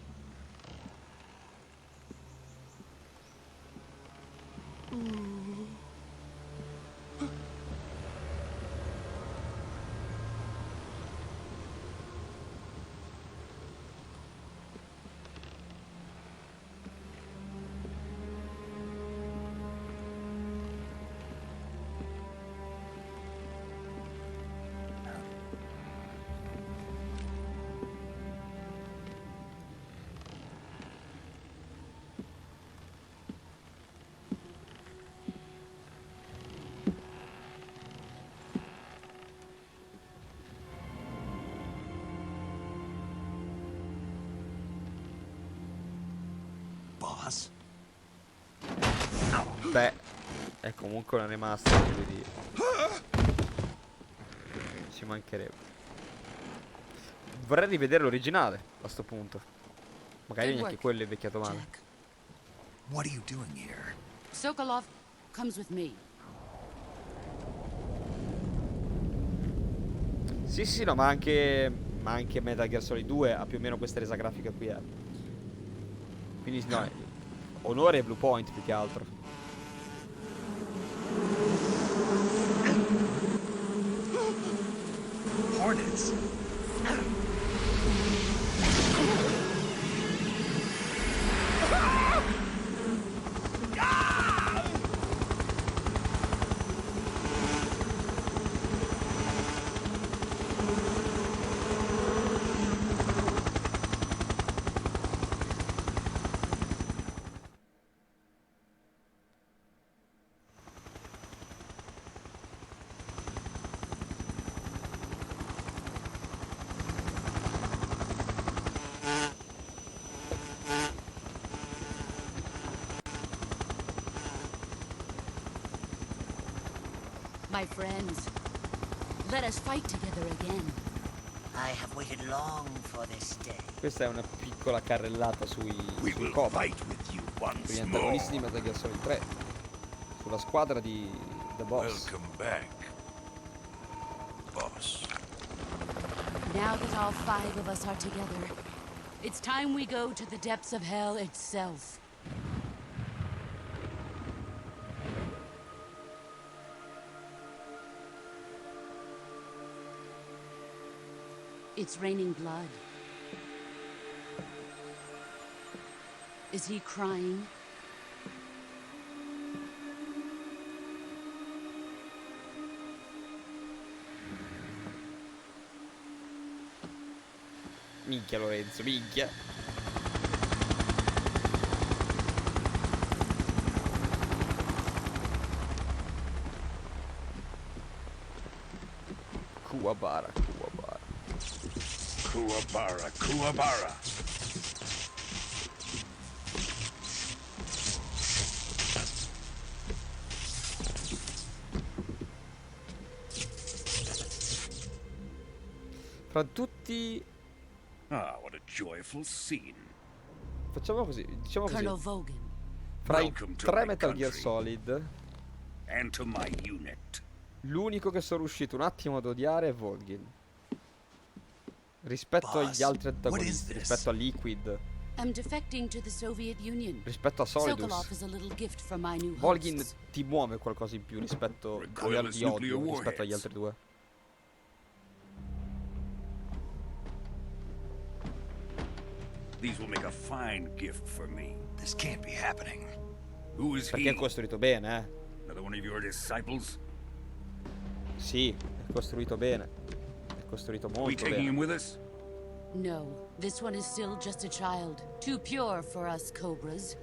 Boss? Beh, è comunque una remaster, voglio dire. Ci mancherebbe. Vorrei rivedere l'originale a sto punto. Magari neanche quello è invecchiato male. Jack. What are you doing here? Sokolov comes with me. Sì, sì, no, ma anche Metal Gear Solid 2 ha più o meno questa resa grafica qui, Quindi no, onore e Blue Point più che altro. Hornets? My friends, let us fight together again. I have waited long for this day. Questa è una piccola carrellata sui Cobra, sugli antagonisti di Metal Gear Solid 3, sulla squadra di The Boss. Welcome back, boss. Now that all 5 of us are together, it's time we go to the depths of hell itself. It's raining blood. Is he crying? Minchia Lorenzo, minchia. Kuwabara, Kuwabara. Kuwabara, Kuwabara. Fra tutti... Ah, what a joyful scene. Facciamo così, diciamo così. Colonel Vogan. Fra i Welcome to 3 my Metal Gear country. Solid, And to my unit. l'unico che sono riuscito un attimo ad odiare è Volgin. Rispetto Boss, agli altri what is antagonisti, this? rispetto a Liquid, I'm defecting to the Soviet Union. rispetto a Sokolov Solidus. is a little gift from my new Volgin hosts. ti muove qualcosa in più rispetto a livello Recoilless di odio nuclear rispetto agli warheads. altri due. These will make a fine gift for me. This can't be happening. Who is Perché è he? costruito bene, eh? Another one of your disciples? Sì, è costruito bene. È costruito We molto taking him bene. with us? No, this one is still just a child. Too pure for us Cobras.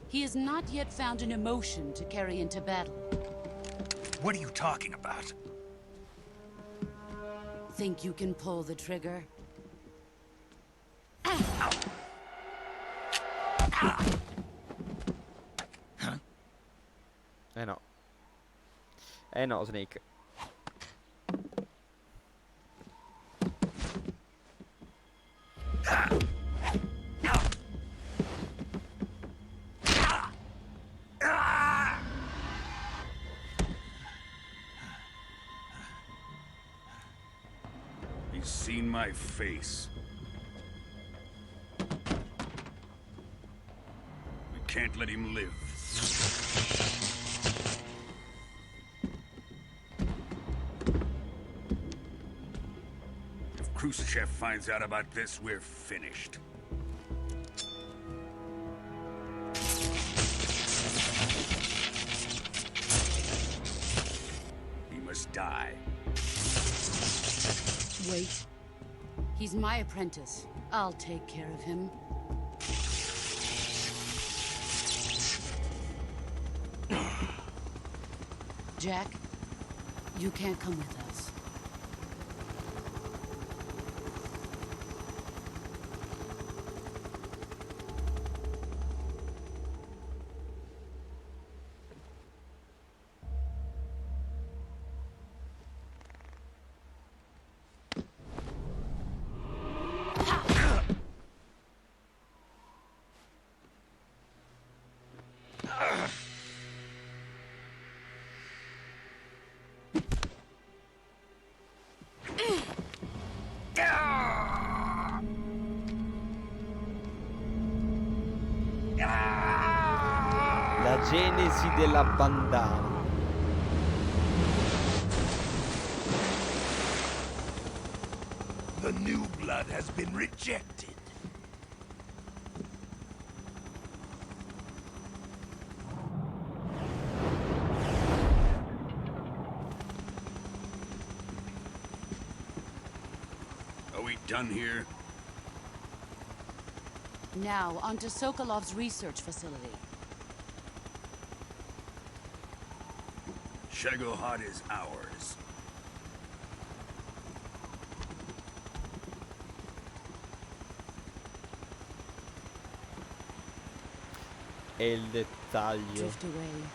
He has not yet found an emotion to carry into battle. What are you talking about? Think you can pull the trigger? Eh no. Eh no, Snake. He's seen my face. We can't let him live. If Khrushchev finds out about this, we're finished. He must die. Wait. He's my apprentice. I'll take care of him. Jack, you can't come with us. La genesi della bandana. The new blood has been rejected. Are we done here? Now, onto Sokolov's research facility. Shagohod is ours. E il dettaglio. Drift away.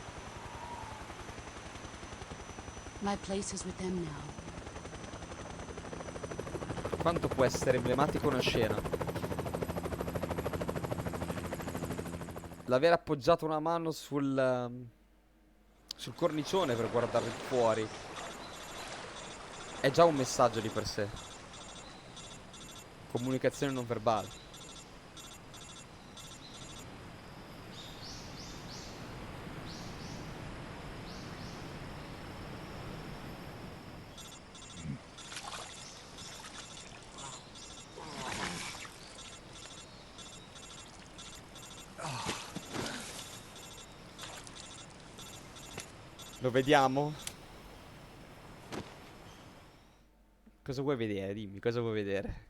My place is with them now. Quanto può essere emblematico una scena? L'aver appoggiato una mano sul cornicione per guardare fuori è già un messaggio di per sé. Comunicazione non verbale. Lo vediamo? Cosa vuoi vedere? Dimmi, cosa vuoi vedere?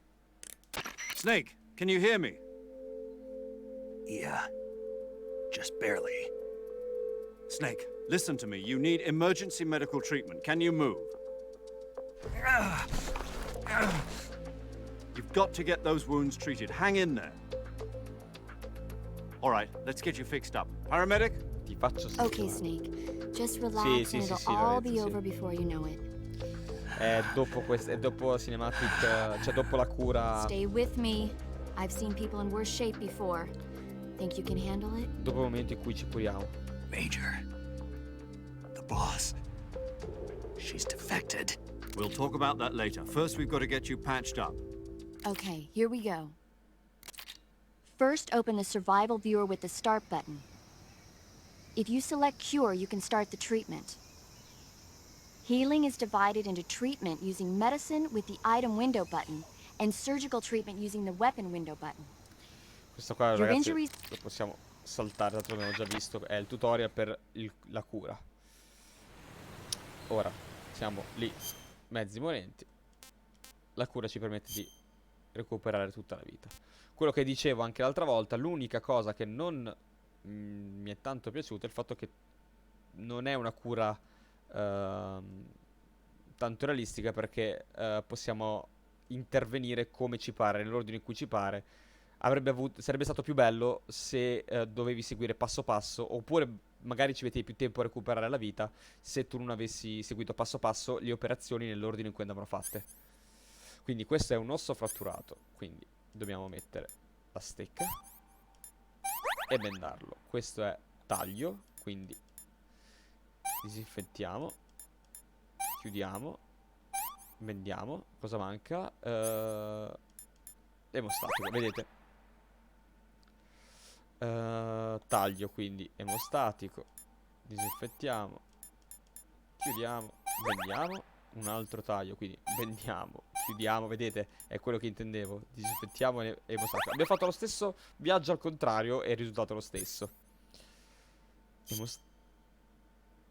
Snake, can you hear me? Yeah. Just barely. Snake, listen to me. You need emergency medical treatment. Can you move? You've got to get those wounds treated. Hang in there. All right, let's get you fixed up. Paramedic? Ti faccio Okay, sistemare. Snake. Just relax and it'll all be over before you know it. Dopo dopo la cinematic, cioè dopo la cura, Stay with me. I've seen people in worse shape before. Think you can handle it? dopo il momento in cui ci curiamo. Major. The boss. She's defected. We'll talk about that later. First, we've got to get you patched up. Okay, here we go. First, open the survival viewer with the start button. If you select cure, you can start the treatment. Healing is divided into treatment using medicine with the item window button and surgical treatment using the weapon window button. Questo qua, Your ragazzi, injuries- lo possiamo saltare, tanto l'abbiamo già visto, è il tutorial per la cura. Ora, siamo lì, mezzi morenti. La cura ci permette di recuperare tutta la vita. Quello che dicevo anche l'altra volta, l'unica cosa che non mi è tanto piaciuto è il fatto che non è una cura tanto realistica, perché possiamo intervenire come ci pare, nell'ordine in cui ci pare. Sarebbe stato più bello se dovevi seguire passo passo, oppure magari ci mettevi più tempo a recuperare la vita se tu non avessi seguito passo passo le operazioni nell'ordine in cui andavano fatte. Quindi questo è un osso fratturato, quindi dobbiamo mettere la stecca e bendarlo. Questo è taglio, quindi disinfettiamo, chiudiamo, bendiamo. Cosa manca? Emostatico, vedete? Taglio, quindi emostatico, disinfettiamo, chiudiamo, bendiamo. Un altro taglio, quindi bendiamo, chiudiamo, vedete? È quello che intendevo. Disinfettiamo e emostatico. Abbiamo fatto lo stesso viaggio al contrario e il risultato è lo stesso.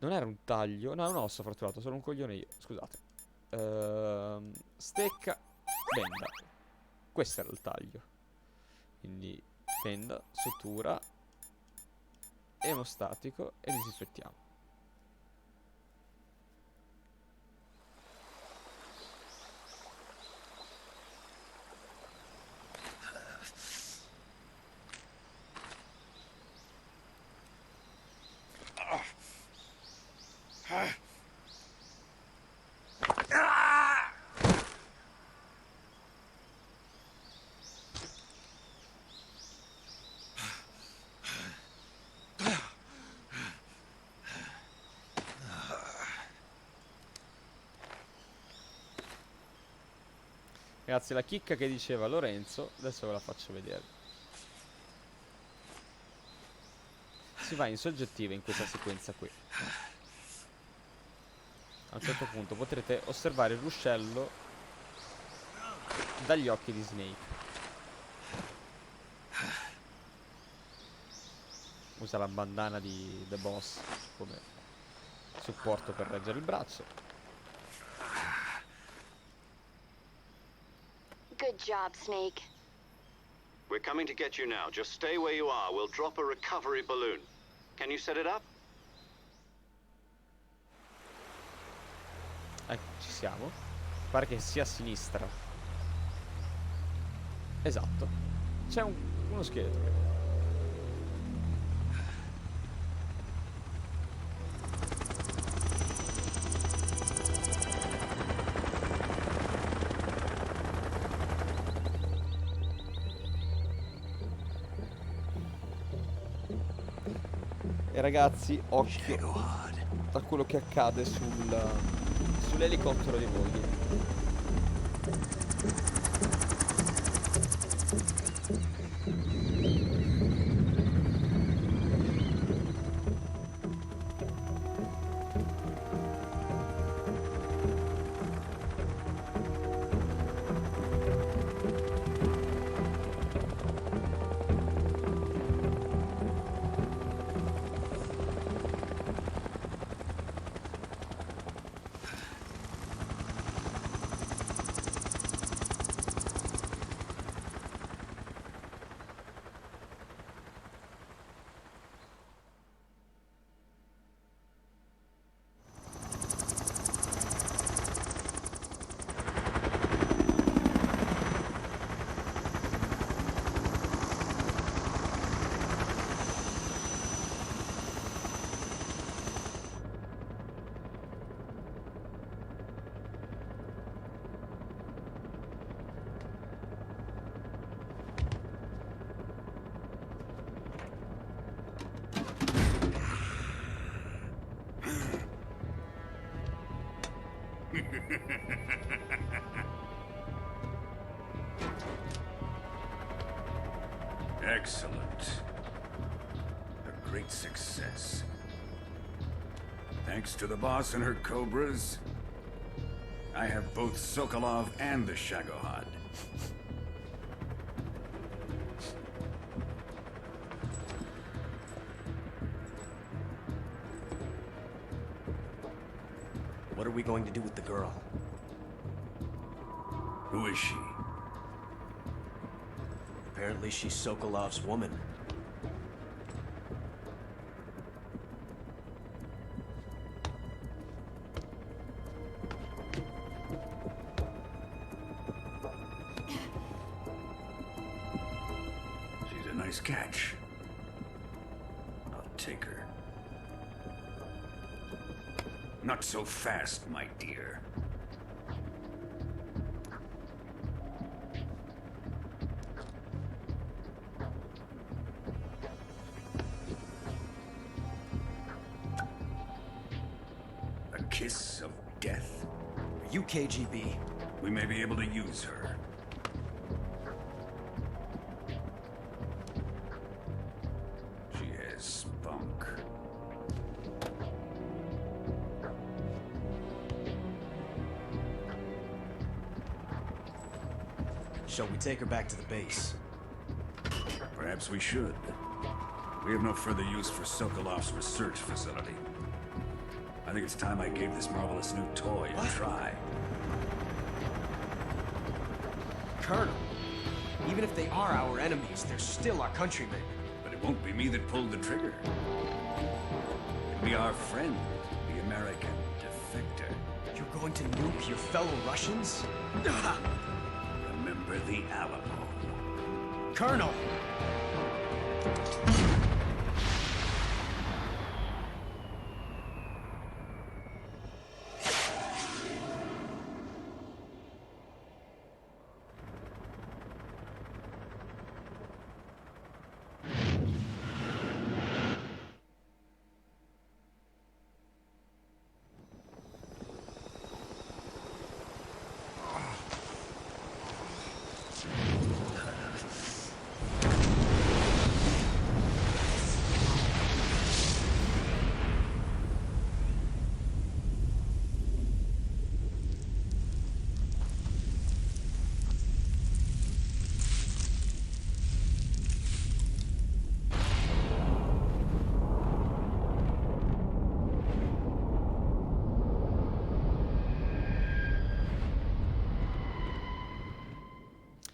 Non era un taglio? No, è un osso fratturato, sono un coglione io, scusate. Stecca, benda. Questo era il taglio. Quindi benda, sutura, emostatico e disinfettiamo. Ragazzi, la chicca che diceva Lorenzo, adesso ve la faccio vedere. Si va in soggettiva in questa sequenza qui. A un certo punto potrete osservare il ruscello dagli occhi di Snake. Usa la bandana di The Boss come supporto per reggere il braccio. Good job, Snake. We're coming to get you now. Just stay where you are. We'll drop a recovery balloon. Can you set it up? Ecco, ci siamo. Pare che sia a sinistra. Esatto. C'è uno scheletro. E ragazzi, occhio a quello che accade sull'elicottero dei voli. Excellent. A great success. Thanks to the boss and her cobras, I have both Sokolov and the Shagohod. What are we going to do with the girl? Who is she? Apparently she's Sokolov's woman. She's a nice catch. I'll take her. Not so fast, my dear. A kiss of death. Are you KGB? We may be able to use her. She has spunk. Shall we take her back to the base? Perhaps we should. We have no further use for Sokolov's research facility. I think it's time I gave this marvelous new toy a try. Colonel, even if they are our enemies, they're still our countrymen. But it won't be me that pulled the trigger. It'll be our friend, the American defector. You're going to nuke your fellow Russians? Remember the Alamo. Colonel!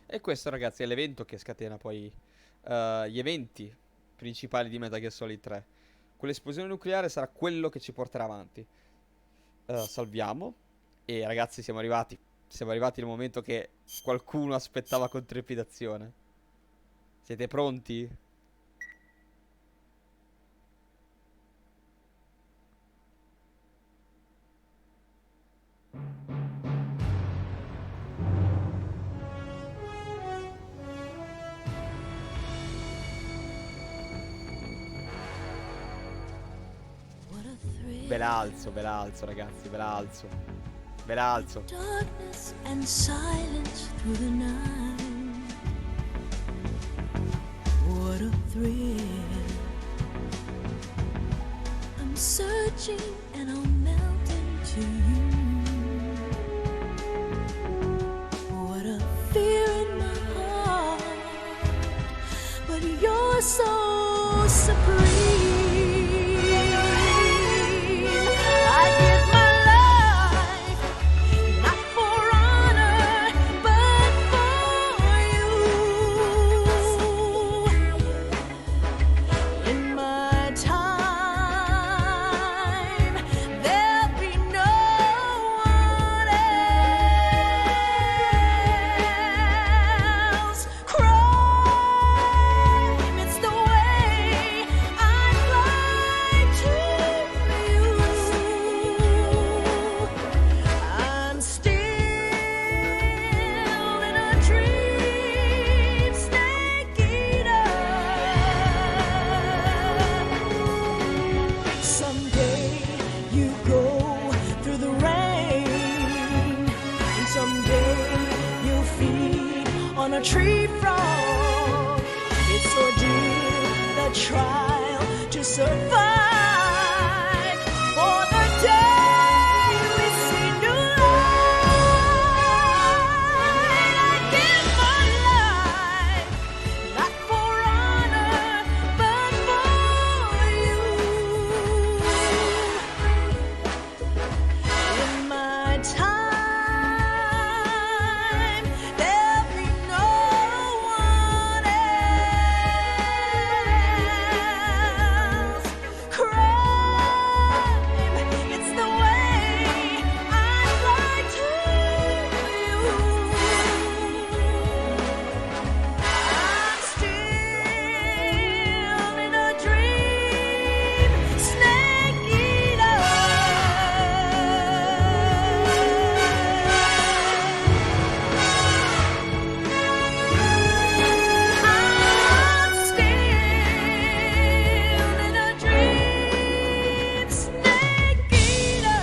E questo, ragazzi, è l'evento che scatena poi gli eventi principali di Metal Gear Solid 3. Quell'esplosione nucleare sarà quello che ci porterà avanti. Salviamo. E, ragazzi, siamo arrivati. Siamo arrivati nel momento che qualcuno aspettava con trepidazione. Siete pronti? Ve la alzo, ragazzi, ve la alzo. Ve la alzo. Darkness and silence through the night. What a thrill. I'm searching and I'll melt into you. What a fear in my heart. But you're so supreme. It's the way fight for the day we see new light. I give my life, not for honor, but for you. In my time, there'll be no one else. Crime, it's the way I lie to you. I'm still in a dream, snake eater. I'm still in a dream, snake eater.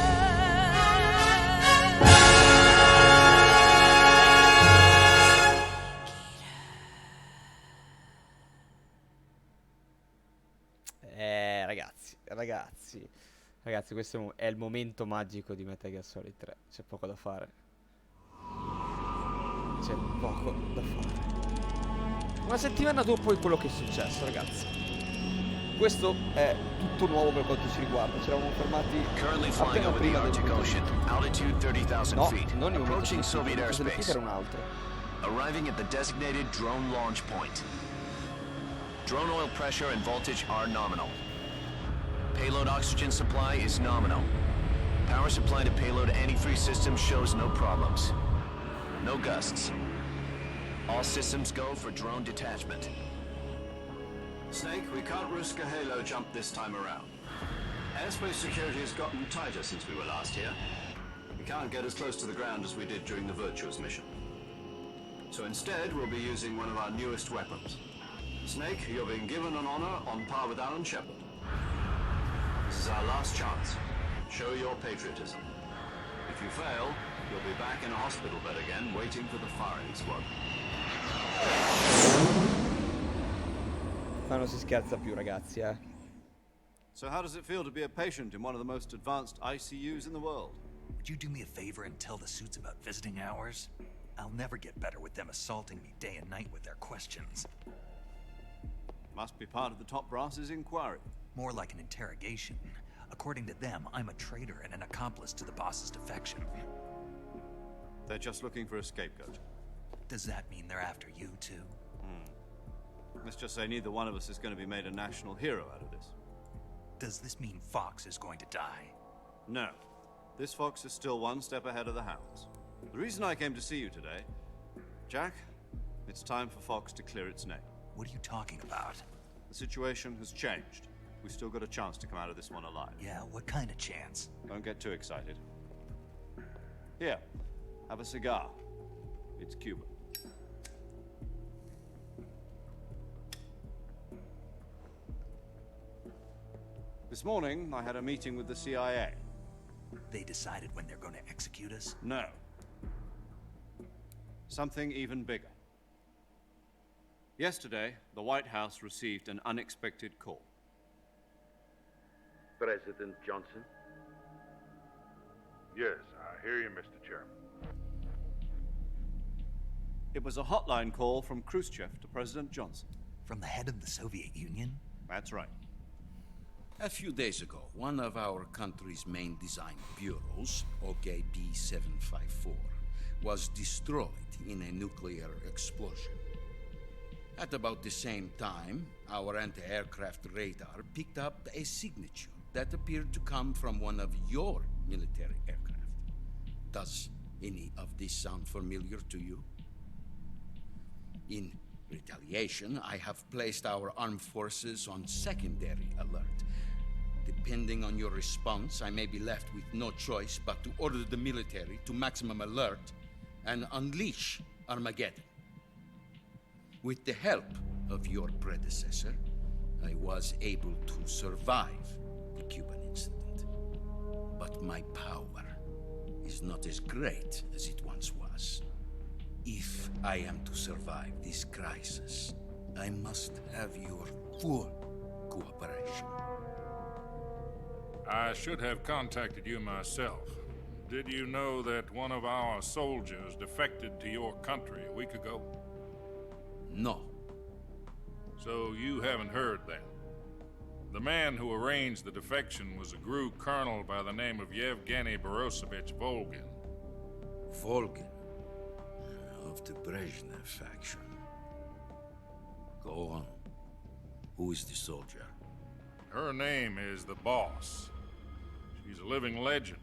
Ragazzi, questo è il momento magico di Metal Gear Solid 3. C'è poco da fare. C'è poco da fare. Una settimana dopo è quello che è successo, ragazzi. Questo è tutto nuovo per quanto ci riguarda. Ci eravamo fermati Currently flying appena over the prima del Arctic momento. Ocean, altitude 30,000 No, feet. non il momento Approaching del Soviet momento del airspace. era un altro. Arriving at the designated drone launch point. Drone oil pressure and voltage are nominal. Payload oxygen supply is nominal. Power supply to payload antifreeze system shows no problems. No gusts. All systems go for drone detachment. Snake, we can't risk a halo jump this time around. Airspace security has gotten tighter since we were last here. We can't get as close to the ground as we did during the Virtuous mission. So instead, we'll be using one of our newest weapons. Snake, you're being given an honor on par with Alan Shepard. This is our last chance. Show your patriotism. If you fail, you'll be back in a hospital bed again, waiting for the firing squad. Ma non si scherza più, ragazzi, eh. So how does it feel to be a patient in one of the most advanced ICUs in the world? Would you do me a favor and tell the suits about visiting hours? I'll never get better with them assaulting me day and night with their questions. Must be part of the top brass's inquiry. More like an interrogation. According to them, I'm a traitor and an accomplice to the boss's defection. They're just looking for a scapegoat. Does that mean they're after you, too? Let's just say neither one of us is going to be made a national hero out of this. Does this mean Fox is going to die? No. This fox is still one step ahead of the hounds. The reason I came to see you today, Jack, it's time for Fox to clear its name. What are you talking about? The situation has changed. We've still got a chance to come out of this one alive. Yeah, what kind of chance? Don't get too excited. Here, have a cigar. It's Cuban. This morning, I had a meeting with the CIA. They decided when they're going to execute us? No. Something even bigger. Yesterday, the White House received an unexpected call. President Johnson? Yes, I hear you, Mr. Chairman. It was a hotline call from Khrushchev to President Johnson. From the head of the Soviet Union? That's right. A few days ago, one of our country's main design bureaus, OKB 754, was destroyed in a nuclear explosion. At about the same time, our anti-aircraft radar picked up a signature that appeared to come from one of your military aircraft. Does any of this sound familiar to you? In retaliation, I have placed our armed forces on secondary alert. Depending on your response, I may be left with no choice but to order the military to maximum alert and unleash Armageddon. With the help of your predecessor, I was able to survive the Cuban incident. But my power is not as great as it once was. If I am to survive this crisis, I must have your full cooperation. I should have contacted you myself. Did you know that one of our soldiers defected to your country a week ago? No. So you haven't heard then. The man who arranged the defection was a GRU colonel by the name of Yevgeny Borosovich Volgin. Volgin. Of the Brezhnev faction. Go on. Who is the soldier? Her name is the Boss. She's a living legend.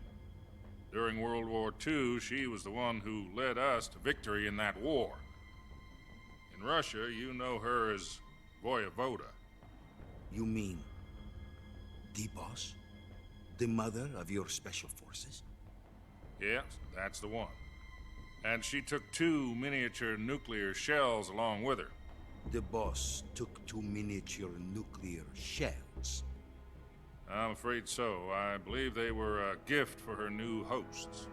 During World War II, she was the one who led us to victory in that war. In Russia, you know her as Voyevoda. You mean the Boss? The mother of your special forces? Yes, that's the one. And she took 2 miniature nuclear shells along with her. The Boss took 2 miniature nuclear shells. I'm afraid so. I believe they were a gift for her new hosts.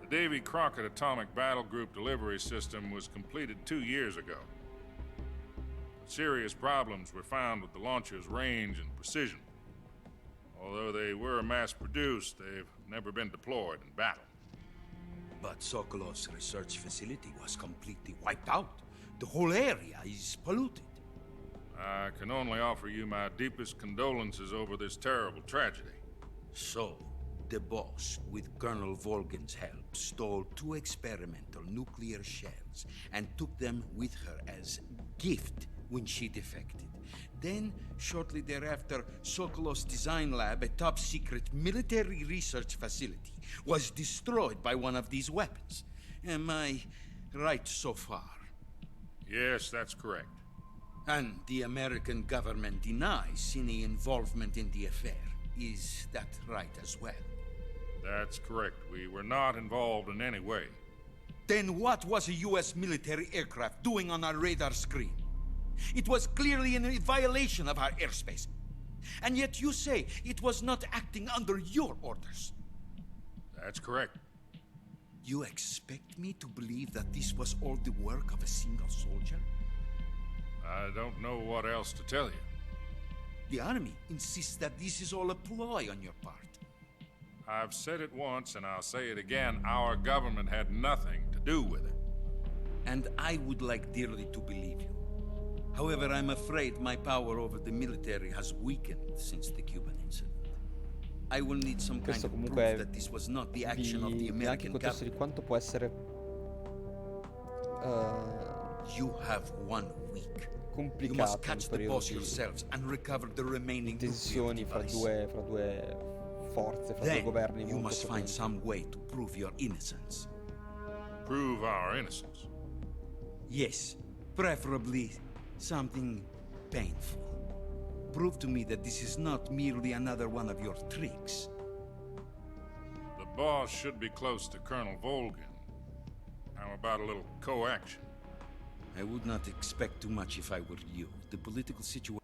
The Davy Crockett Atomic Battle Group delivery system was completed 2 years ago. But serious problems were found with the launcher's range and precision. Although they were mass-produced, they've never been deployed in battle. But Sokolov's research facility was completely wiped out. The whole area is polluted. I can only offer you my deepest condolences over this terrible tragedy. So, the Boss, with Colonel Volgin's help, stole 2 experimental nuclear shells and took them with her as gift when she defected. Then, shortly thereafter, Sokolov's design lab, a top-secret military research facility, was destroyed by one of these weapons. Am I right so far? Yes, that's correct. And the American government denies any involvement in the affair. Is that right as well? That's correct. We were not involved in any way. Then what was a U.S. military aircraft doing on our radar screen? It was clearly in a violation of our airspace. And yet you say it was not acting under your orders. That's correct. You expect me to believe that this was all the work of a single soldier? I don't know what else to tell you. The Army insists that this is all a ploy on your part. I've said it once and I'll say it again. Our government had nothing to do with it. And I would like dearly to believe you. However, I'm afraid my power over the military has weakened since the Cuban incident. I will need some kind of proof that this was not the action of the American government. Di quanto può essere You have 1 week. You must catch the boss yourselves and recover the remaining tensioni fra due forze, fra due governi. You must find some way to prove your innocence. Prove our innocence? Yes, preferably something painful. Prove to me that this is not merely another one of your tricks. The boss should be close to Colonel Volgin. How about a little co-action? I would not expect too much if I were you. The political situation...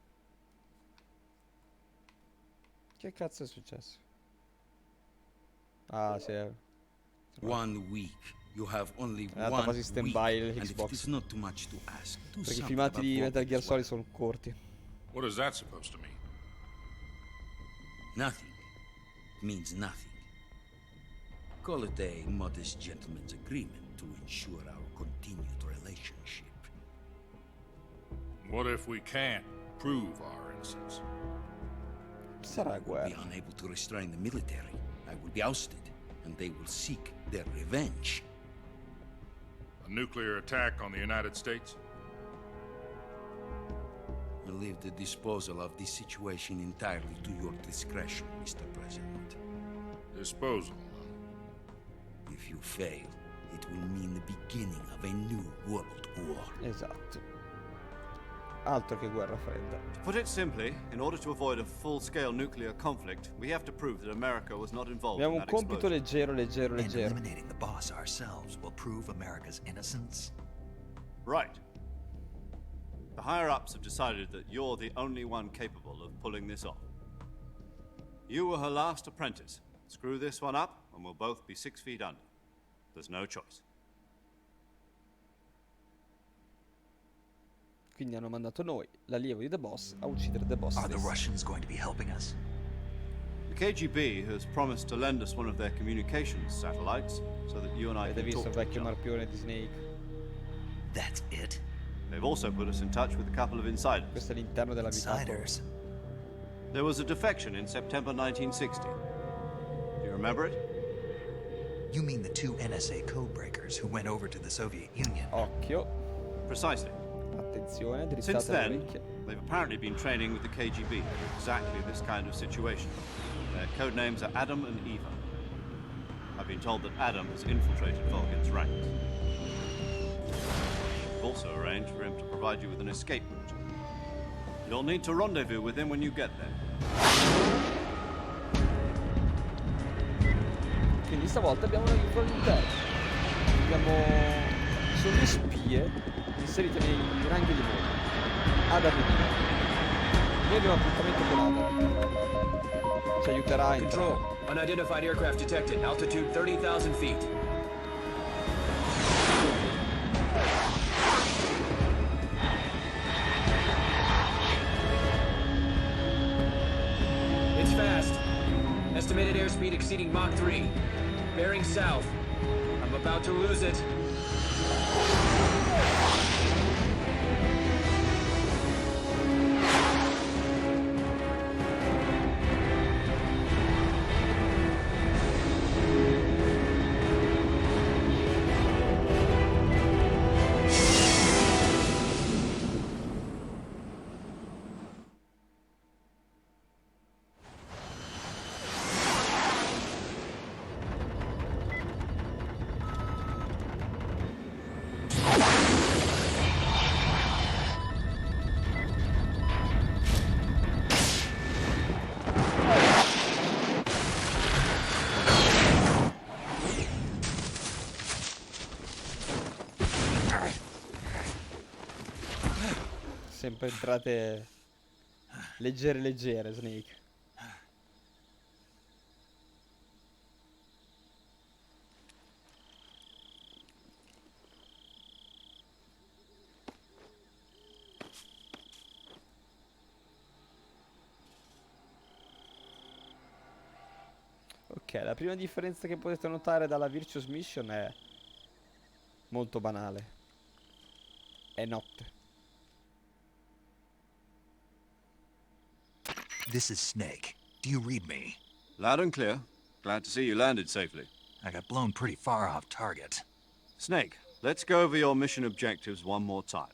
Che cazzo è successo? Ah, sì. 1 week. You have only 1 quasi stand-by week. And if l'Xbox. it's not too much to ask, do Perché i something filmati di about Metal Gear Volgin's Solid sono corti. What is that supposed to mean? Nothing. It means nothing. Call it a modest gentleman's agreement to ensure our continued relationship. What if we can't prove our innocence? Sarà guerra. I will be unable to restrain the military. I will be ousted, and they will seek their revenge. A nuclear attack on the United States? I leave the disposal of this situation entirely to your discretion, Mr. President. Disposal? If you fail, it will mean the beginning of a new world war. Esatto. Altro che guerra fredda. To put it simply, in order to avoid a full-scale nuclear conflict, we have to prove that America was not involved Abbiamo in un that compito explosion. leggero. And eliminating the boss ourselves will prove America's innocence? Right. The higher-ups have decided that you're the only one capable of pulling this off. You were her last apprentice. Screw this one up, and we'll both be 6 feet under. There's no choice. Quindi hanno mandato noi, l'allievo di The Boss, a uccidere The Boss Are the stesso. Russians going to be helping us? KGB has promised to lend us one of their communications satellites so that you and I Avete can visto talk il to each vecchio other. marpione di Snake? That's it? They've also put us in touch with a couple of insiders. Questo è l'interno dell'abitacolo. Insiders? There was a defection in September 1960. Do you remember it? You mean the two NSA codebreakers who went over to the Soviet Union? Occhio. Precisely. Attenzione, Since drizzate le then, orecchie. they've apparently been training with the KGB for exactly this kind of situation. Their code names are Adam and Eva. I've been told that Adam has infiltrated Vulcan's ranks. We've also arranged for him to provide you with an escape route. You'll need to rendezvous with him when you get there. Quindi stavolta abbiamo una info all'interno. Sono due spie inserite nei ranghi di volo. Adam e Eva. Noi abbiamo appuntamento con Adam. Ci aiuterà a entrare. Control, unidentified aircraft detected, altitude 30,000 feet. It's fast. Estimated airspeed exceeding Mach 3. Bearing south. I'm about to lose it. Sempre entrate leggere, Snake. Ok, la prima differenza che potete notare dalla Virtuous Mission è molto banale. È notte. This is Snake. Do you read me? Loud and clear. Glad to see you landed safely. I got blown pretty far off target. Snake, let's go over your mission objectives one more time.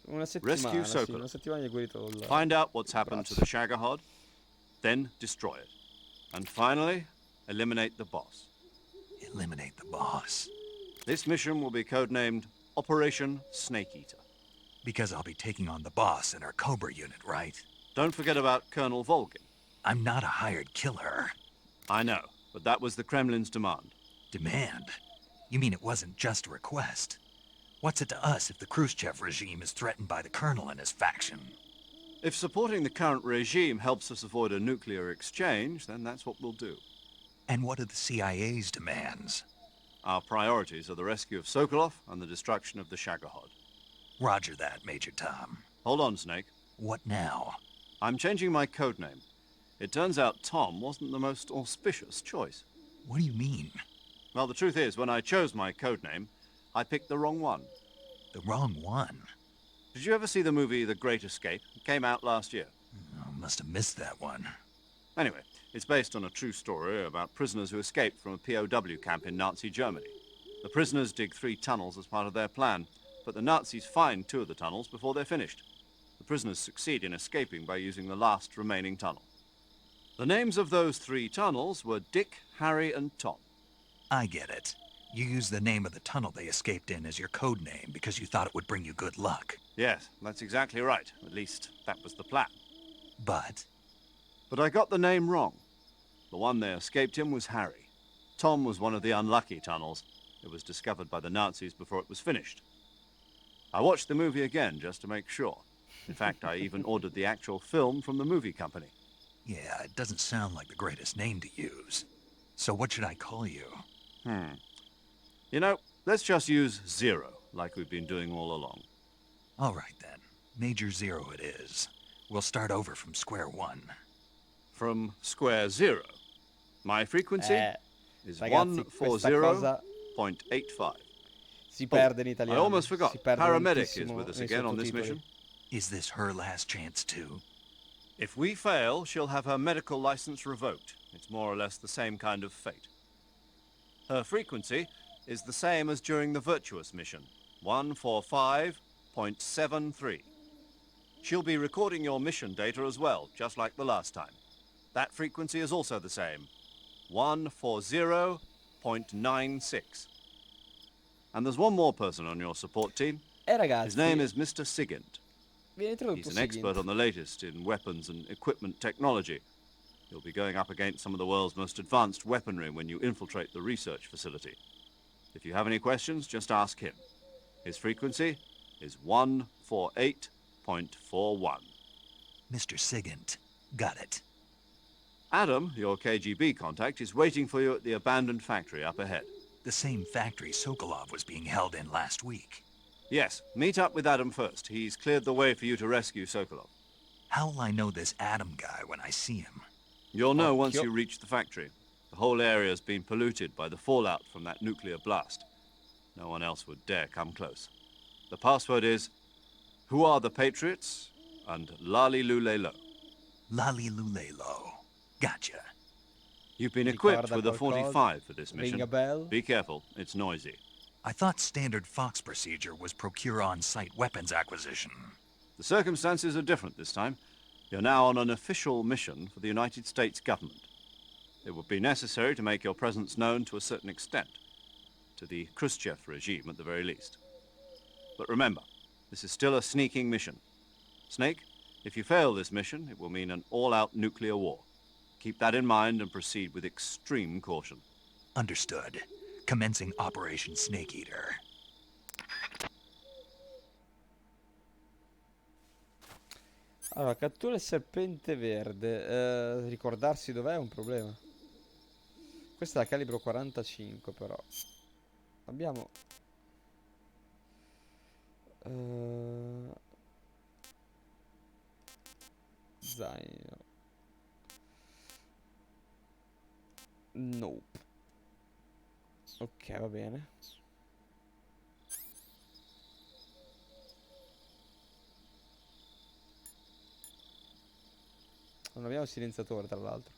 Una settimana, Rescue sì, Sokolov. una settimana gli hai guarito il Find out what's happened to the Shagohod, then destroy it. And finally, eliminate the boss. Eliminate the boss? This mission will be codenamed Operation Snake Eater. Because I'll be taking on the boss in our Cobra unit, right? Don't forget about Colonel Volgin. I'm not a hired killer. I know, but that was the Kremlin's demand. Demand? You mean it wasn't just a request? What's it to us if the Khrushchev regime is threatened by the Colonel and his faction? If supporting the current regime helps us avoid a nuclear exchange, then that's what we'll do. And what are the CIA's demands? Our priorities are the rescue of Sokolov and the destruction of the Shagohod. Roger that, Major Tom. Hold on, Snake. What now? I'm changing my codename. It turns out Tom wasn't the most auspicious choice. What do you mean? Well, the truth is, when I chose my codename, I picked the wrong one. The wrong one? Did you ever see the movie The Great Escape? It came out last year. Oh, must have missed that one. Anyway, it's based on a true story about prisoners who escaped from a POW camp in Nazi Germany. The prisoners dig 3 tunnels as part of their plan, but the Nazis find 2 of the tunnels before they're finished. The prisoners succeed in escaping by using the last remaining tunnel. The names of those 3 tunnels were Dick, Harry, and Tom. I get it. You used the name of the tunnel they escaped in as your code name because you thought it would bring you good luck. Yes, that's exactly right. At least, that was the plan. But I got the name wrong. The one they escaped in was Harry. Tom was one of the unlucky tunnels. It was discovered by the Nazis before it was finished. I watched the movie again just to make sure. In fact, I even ordered the actual film from the movie company. yeah, it doesn't sound like the greatest name to use. So what should I call you? You know, let's just use Zero, like we've been doing all along. All right, then. Major Zero it is. We'll start over from square one. From square zero? My frequency is ragazzi, questa cosa 140.85. si perde in I italiano. almost forgot. Si perde Paramedic is tantissimo with us nei again on this sottotitoli. mission. Is this her last chance, too? If we fail, she'll have her medical license revoked. It's more or less the same kind of fate. Her frequency is the same as during the Virtuous mission, 145.73. She'll be recording your mission data as well, just like the last time. That frequency is also the same, 140.96. And there's one more person on your support team. Ragazzi, His name is Mr. Sigint. viene introdotto He's an expert on the latest in weapons and equipment technology. You'll be going up against some of the world's most advanced weaponry when you infiltrate the research facility. If you have any questions, just ask him. His frequency is 148.41. Mr. Sigint. Got it. Adam, your KGB contact, is waiting for you at the abandoned factory up ahead. The same factory Sokolov was being held in last week. Yes, meet up with Adam first. He's cleared the way for you to rescue Sokolov. How'll I know this Adam guy when I see him? You'll know once you reach the factory. The whole area's been polluted by the fallout from that nuclear blast. No one else would dare come close. The password is, "Who are the Patriots?" and "Lali Lule Lo." Lali Lule Lo. Gotcha. You've been equipped with a 45 for this mission. Ring a bell. Be careful, it's noisy. I thought standard Fox procedure was procure on-site weapons acquisition. The circumstances are different this time. You're now on an official mission for the United States government. It would be necessary to make your presence known to a certain extent, to the Khrushchev regime at the very least. But remember, this is still a sneaking mission. Snake, if you fail this mission, it will mean an all-out nuclear war. Keep that in mind and proceed with extreme caution. Understood. Commencing Operation Snake Eater. Allora, cattura il serpente verde. Ricordarsi dov'è è un problema. Questa è la calibro 45 però. Abbiamo... zaino. Nope. Ok, va bene. Non abbiamo il silenziatore, tra l'altro.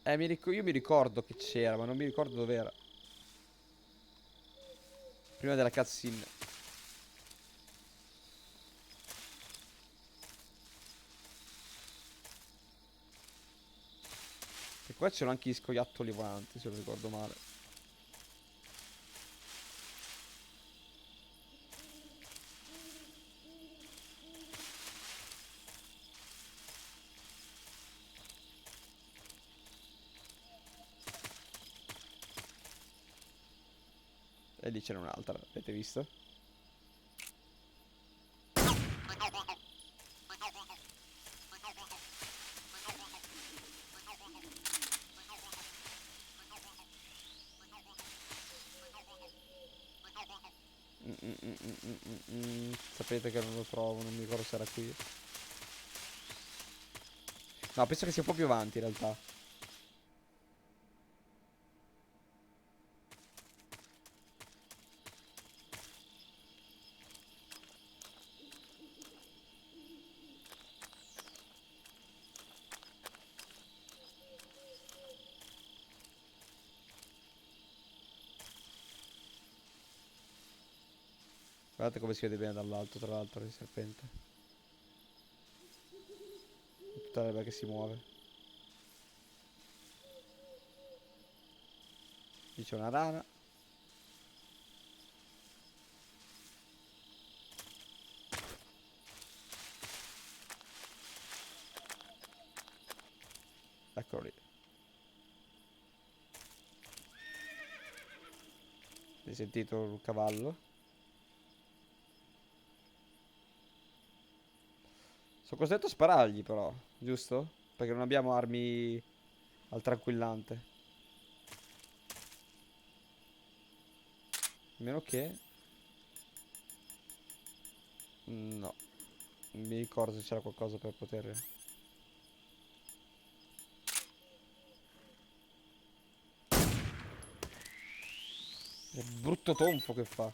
Io mi ricordo che c'era, ma non mi ricordo dov'era. Prima della cutscene. E qua c'erano anche gli scoiattoli volanti, se non ricordo male. E lì c'era un'altra, avete visto? Sapete che non lo trovo, non mi ricordo se era qui. No, penso che sia un po' più avanti in realtà. Guardate come si vede bene dall'alto, tra l'altro, il serpente. Tutta l'erba che si muove. Lì c'è una rana. Eccolo lì. Hai sentito il cavallo? Sono costretto a sparargli però, giusto? Perché non abbiamo armi al tranquillante. A meno che... no. Non mi ricordo se c'era qualcosa per poter... Brutto tonfo che fa.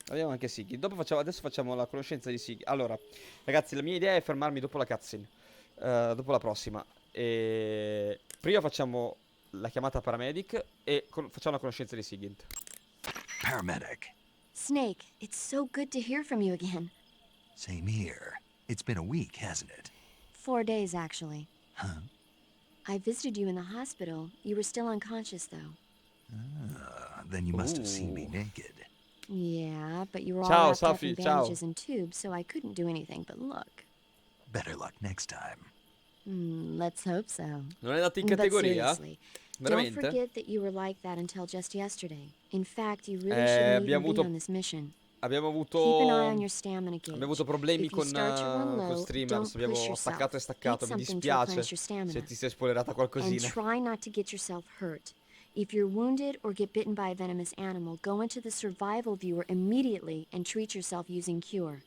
Abbiamo anche Siggy. Adesso facciamo la conoscenza di Siggy. Allora, ragazzi, la mia idea è fermarmi dopo la cutscene. Dopo la prossima. E prima facciamo la chiamata paramedic e facciamo la conoscenza di Sigint. Paramedic. Snake, it's so good to hear from you again. Same here. It's been a week, hasn't it? 4 days, actually. Huh? I visited you in the hospital. You were still unconscious, though. Then you must have seen me naked. Yeah, but you were Ciao, all wrapped up Safi, in ciao. bandages and tubes, so I couldn't do anything but look. Better luck next time. Let's hope so. Non è andato in But categoria? seriously, don't Veramente? forget that you were like that until just yesterday. In fact, you really shouldn't even be on this mission. Abbiamo Keep an eye on avuto your stamina gauge. Abbiamo avuto problemi If you con start to run low, streamers. don't Abbiamo push yourself. staccato e staccato. Eat Mi something to dispiace replenish your stamina. se ti sei spoilerata And qualcosina. try not to get yourself hurt. If you're wounded or get bitten by a venomous animal, go into the survival viewer immediately and treat yourself using cure.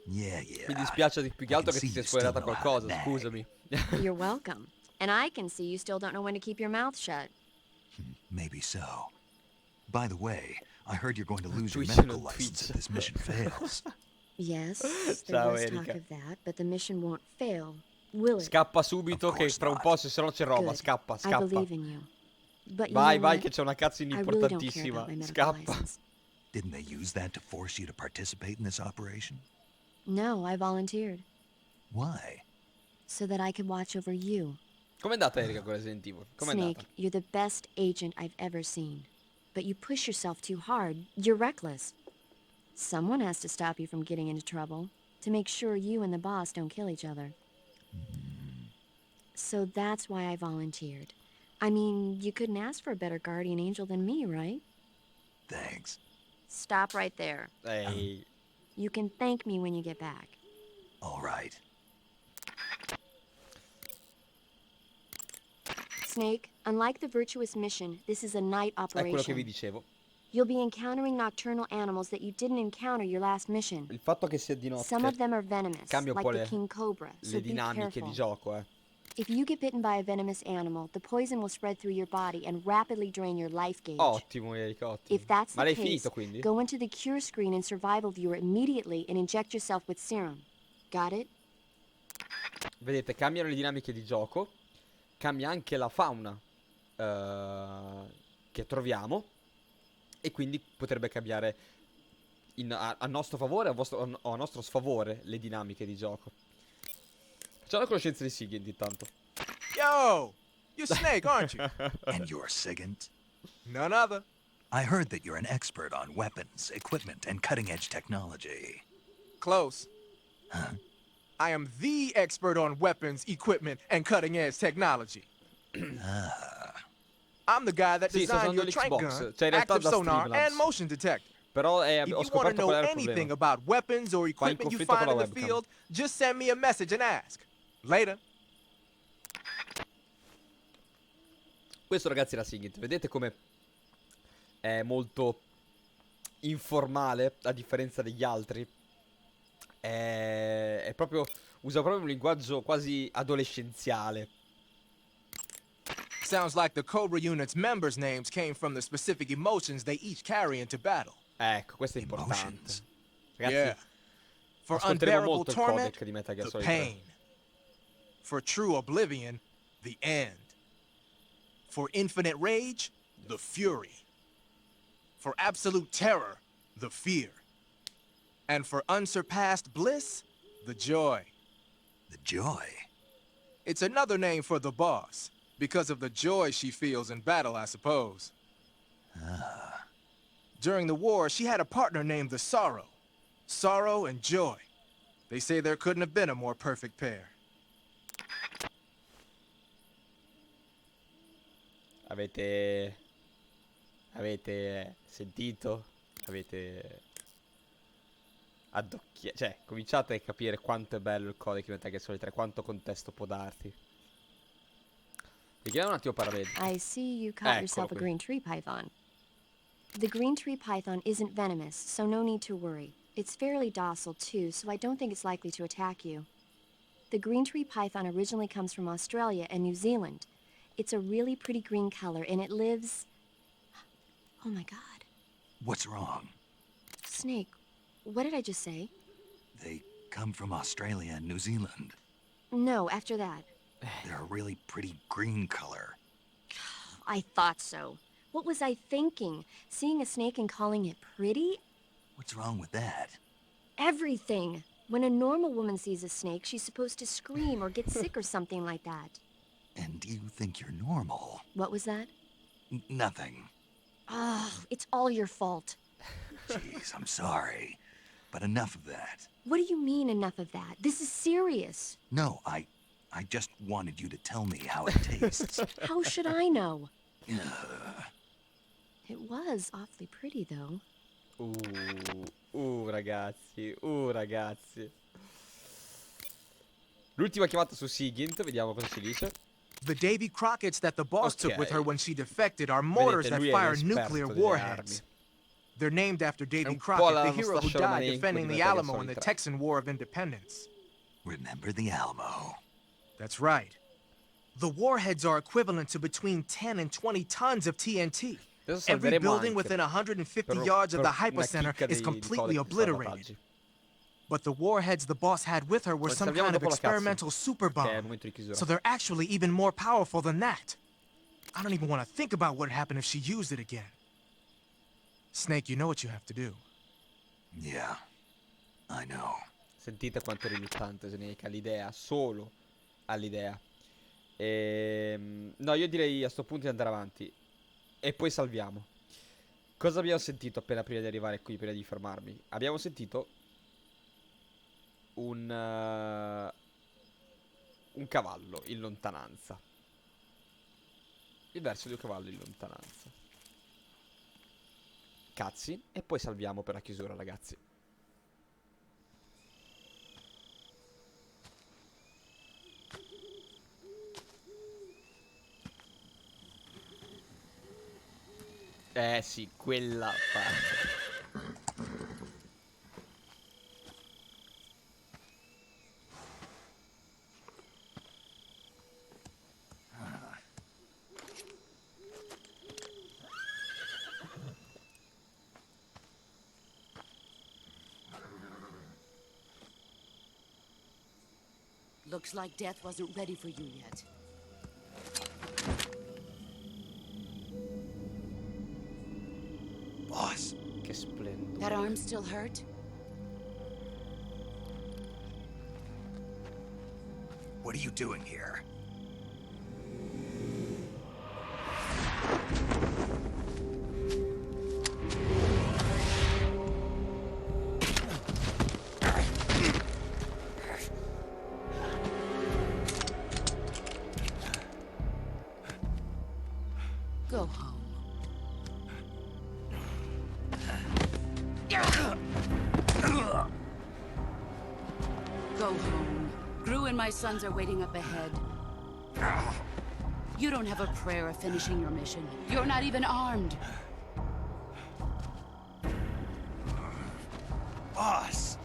Yeah. Mi dispiace più che altro che ti sei spoilerata qualcosa, scusami. You're welcome. And I can see you still don't know when to keep your mouth shut. Maybe so. By the way, I heard you're going to lose your Twitch medical non license Twitch. if this mission fails. Yes, there Ciao, was Erika. talk of that, but the mission won't fail, will it? Scappa subito che fra un po' se no c'è roba. Good. Scappa, I scappa. believe in you. But you Vai, know vai what? che c'è una cutscene I really don't care importantissima. about my medical Scappa. license. Didn't they use that to force you to participate in this operation? No, I volunteered Why? so that I could watch over you. Com'è andata Erika con Resident Evil? Com'è Snake, andata? you're the best agent I've ever seen. But you push yourself too hard. You're reckless. Someone has to stop you from getting into trouble, to make sure you and the boss don't kill each other. So that's why I volunteered. I mean, you couldn't ask for a better guardian angel than me, right? Thanks. Stop right there. Ehi. You can thank me when you get back. All right. Snake, unlike the virtuous mission, this is a night È quello che vi operation. dicevo. You'll be encountering nocturnal animals that you didn't encounter your last mission. Il fatto che sia di Some of notte them are venomous, cambia un like po' the king cobra, so le be dinamiche careful. di gioco, If you get bitten by a venomous animal, the poison will spread through your body and rapidly drain your life gauge. Ottimo, Erika, ottimo. If that's Ma the l'hai case, finito quindi? go into the cure screen in survival viewer immediately and inject yourself with serum. Got it? Vedete, cambiano le dinamiche di gioco. Cambia anche la fauna che troviamo. E quindi potrebbe cambiare a nostro favore o a nostro sfavore le dinamiche di gioco. Facciamo la conoscenza di Sigint intanto. Yo! You're Snake, aren't you? And you're Sigint? None other. I heard that you're an expert on weapons, equipment, and cutting-edge technology. Close. Huh? I am the expert on weapons, equipment, and cutting-edge technology. I'm the guy that Sì, sto designed usando your trank l'Xbox. gun, Cioè, in realtà active da sonar, Streamlabs. and motion detector. Però If ho you want to scoperto know qual era il anything problema. about weapons or Qua in equipment you conflitto find con la in the webcam. field, just send me a message and ask. Later. Questo ragazzi era Sigint. Vedete come è molto informale a differenza degli altri. È proprio usa proprio un linguaggio quasi adolescenziale. Sounds like the Cobra unit's members' names came from the specific emotions they each carry into battle. Ecco, questo è importante. Ragazzi, Yeah. For ascolteremo unbearable molto il torment, codec di Metal Gear the Solid pain. For true oblivion, the end. For infinite rage, the fury. For absolute terror, the fear. And for unsurpassed bliss, the joy. The joy? It's another name for the boss, because of the joy she feels in battle, I suppose. During the war, she had a partner named the Sorrow. Sorrow and joy. They say there couldn't have been a more perfect pair. Avete sentito? Avete cioè, cominciate a capire quanto è bello il codec di Metal Gear Solid 3, quanto contesto può darti. Vediamo un attimo paramedic. I see you caught yourself a qui. green tree python. The green tree python isn't venomous, so no need to worry. It's fairly docile too, so I don't think it's likely to attack you. The green tree python originally comes from Australia and New Zealand. It's a really pretty green color, and it lives... Oh my god. What's wrong? Snake, what did I just say? They come from Australia and New Zealand. No, after that. They're a really pretty green color. I thought so. What was I thinking? Seeing a snake and calling it pretty? What's wrong with that? Everything. When a normal woman sees a snake, she's supposed to scream or get sick or something like that. And you think you're normal? What was that? Nothing. Oh, it's all your fault. Jeez, I'm sorry. But enough of that. What do you mean, enough of that? This is serious. No, I just wanted you to tell me how it tastes. How should I know? It was awfully pretty, though. Ragazzi, ragazzi. L'ultima chiamata su Sigint, vediamo cosa si dice. The Davy Crockett's that the boss took with her when she defected are mortars Vedete, that lui è fire un nuclear esperto delle warheads. They're named after Davy po' Crockett, la the hero who nostra died Romanenko defending di the Metal Gear Alamo in the Solid 3. Texan War of Independence. Remember the Alamo. That's right. The warheads are equivalent to between 10 and 20 tons of TNT. Every building within 150 yards of the hypocenter is completely obliterated. But the warheads the boss had with her were some kind of experimental super bomb. So they're actually even more powerful than that. I don't even want to think about what would happen if she used it again. Snake, you know what you have to do. Yeah, I know. Sentite quanto è riluttante Snake all'idea, solo all'idea. No, io direi a sto punto di andare avanti. E poi salviamo. Cosa abbiamo sentito appena prima di arrivare qui, prima di fermarmi? Abbiamo sentito un cavallo in lontananza. Il verso di un cavallo in lontananza. Cazzi. E poi salviamo per la chiusura, ragazzi. Sì, quella parte. Looks like death wasn't ready for you yet. Boss. Che splendore. That arm still hurt? What are you doing here? Go home. Go home. Gru and my sons are waiting up ahead. You don't have a prayer of finishing your mission. You're not even armed. Boss!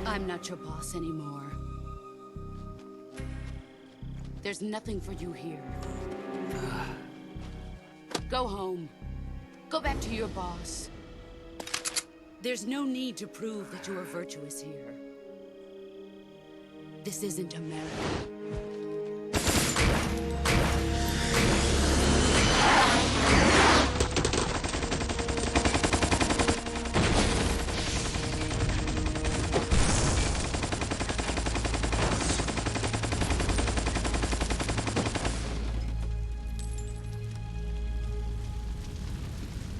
I'm not your boss anymore. There's nothing for you here. Go home. Go back to your boss. There's no need to prove that you are virtuous here. This isn't America.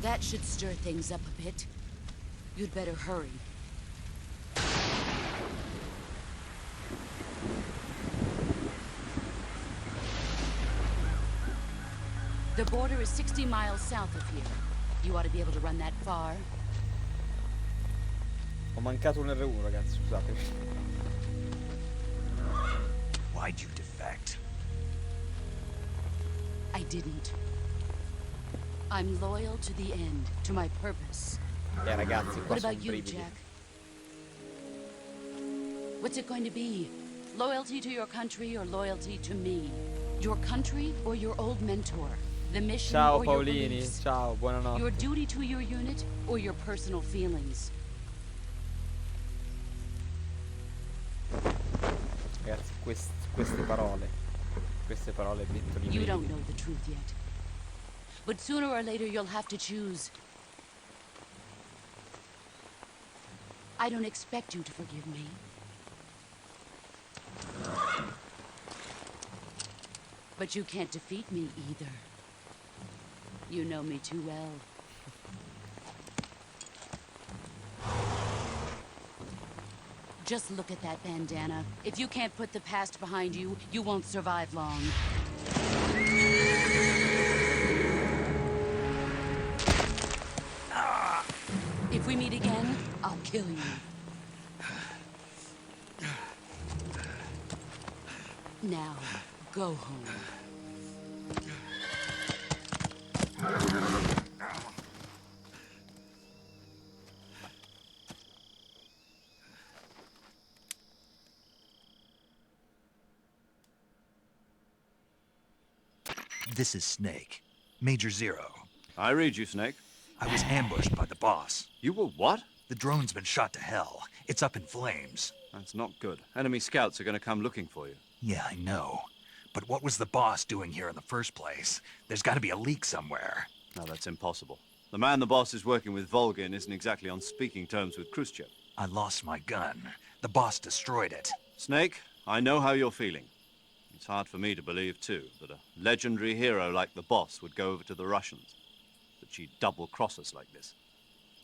That should stir things up a bit. You'd better hurry. The border is 60 miles south of here. You ought to be able to run that far. Ho mancato un R1, ragazzi, scusate. Why'd you defect? I didn't. I'm loyal to the end, to my purpose. Ragazzi, qua What sono about you, brividi. Jack? What's it going to be? Loyalty to your country or loyalty to me? Your country or your old mentor? The mission Ciao or your Paolini, beliefs? ciao, buonanotte. Your duty to your unit or your personal feelings? Ragazzi, queste parole mettono i You don't brividi. know the truth yet. But sooner or later you'll have to choose. I don't expect you to forgive me. But you can't defeat me either. You know me too well. Just look at that bandana. If you can't put the past behind you, you won't survive long. If we meet again, I'll kill you. Now, go home. This is Snake. Major Zero. I read you, Snake. I was ambushed by the boss. You were what? The drone's been shot to hell. It's up in flames. That's not good. Enemy scouts are going to come looking for you. Yeah, I know. But what was the boss doing here in the first place? There's got to be a leak somewhere. No, that's impossible. The man the boss is working with, Volgin, isn't exactly on speaking terms with Khrushchev. I lost my gun. The boss destroyed it. Snake, I know how you're feeling. It's hard for me to believe, too, that a legendary hero like the boss would go over to the Russians. That she'd double-cross us like this.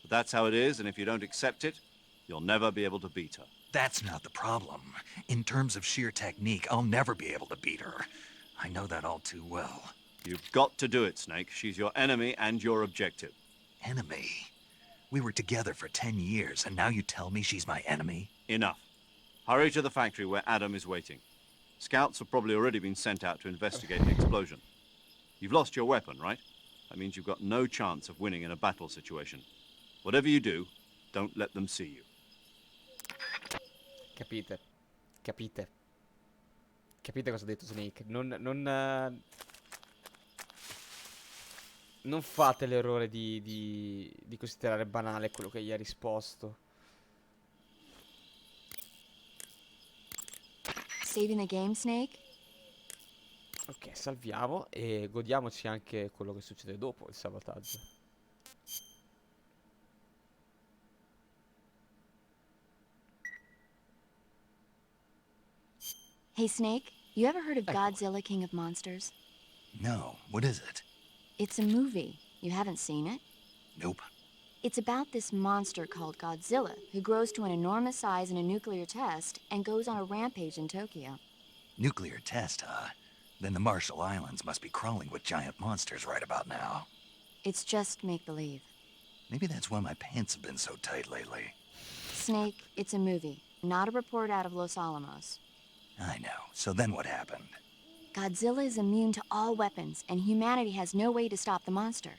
But that's how it is, and if you don't accept it, you'll never be able to beat her. That's not the problem. In terms of sheer technique, I'll never be able to beat her. I know that all too well. You've got to do it, Snake. She's your enemy and your objective. Enemy? We were together for 10 years, and now you tell me she's my enemy? Enough. Hurry to the factory where Adam is waiting. Scouts have probably already been sent out to investigate the explosion. You've lost your weapon, right? That means you've got no chance of winning in a battle situation. Whatever you do, don't let them see you. Capite? Capite? Capite cosa ha detto Snake? Non fate l'errore di considerare banale quello che gli ha risposto. Saving the game, Snake? Ok, salviamo e godiamoci anche quello che succede dopo il sabotaggio. Hey, Snake, you ever heard of Godzilla, King of Monsters? No. What is it? It's a movie. You haven't seen it? Nope. It's about this monster called Godzilla, who grows to an enormous size in a nuclear test and goes on a rampage in Tokyo. Nuclear test, huh? Then the Marshall Islands must be crawling with giant monsters right about now. It's just make-believe. Maybe that's why my pants have been so tight lately. Snake, it's a movie, not a report out of Los Alamos. I know. So then what happened? Godzilla is immune to all weapons, and humanity has no way to stop the monster.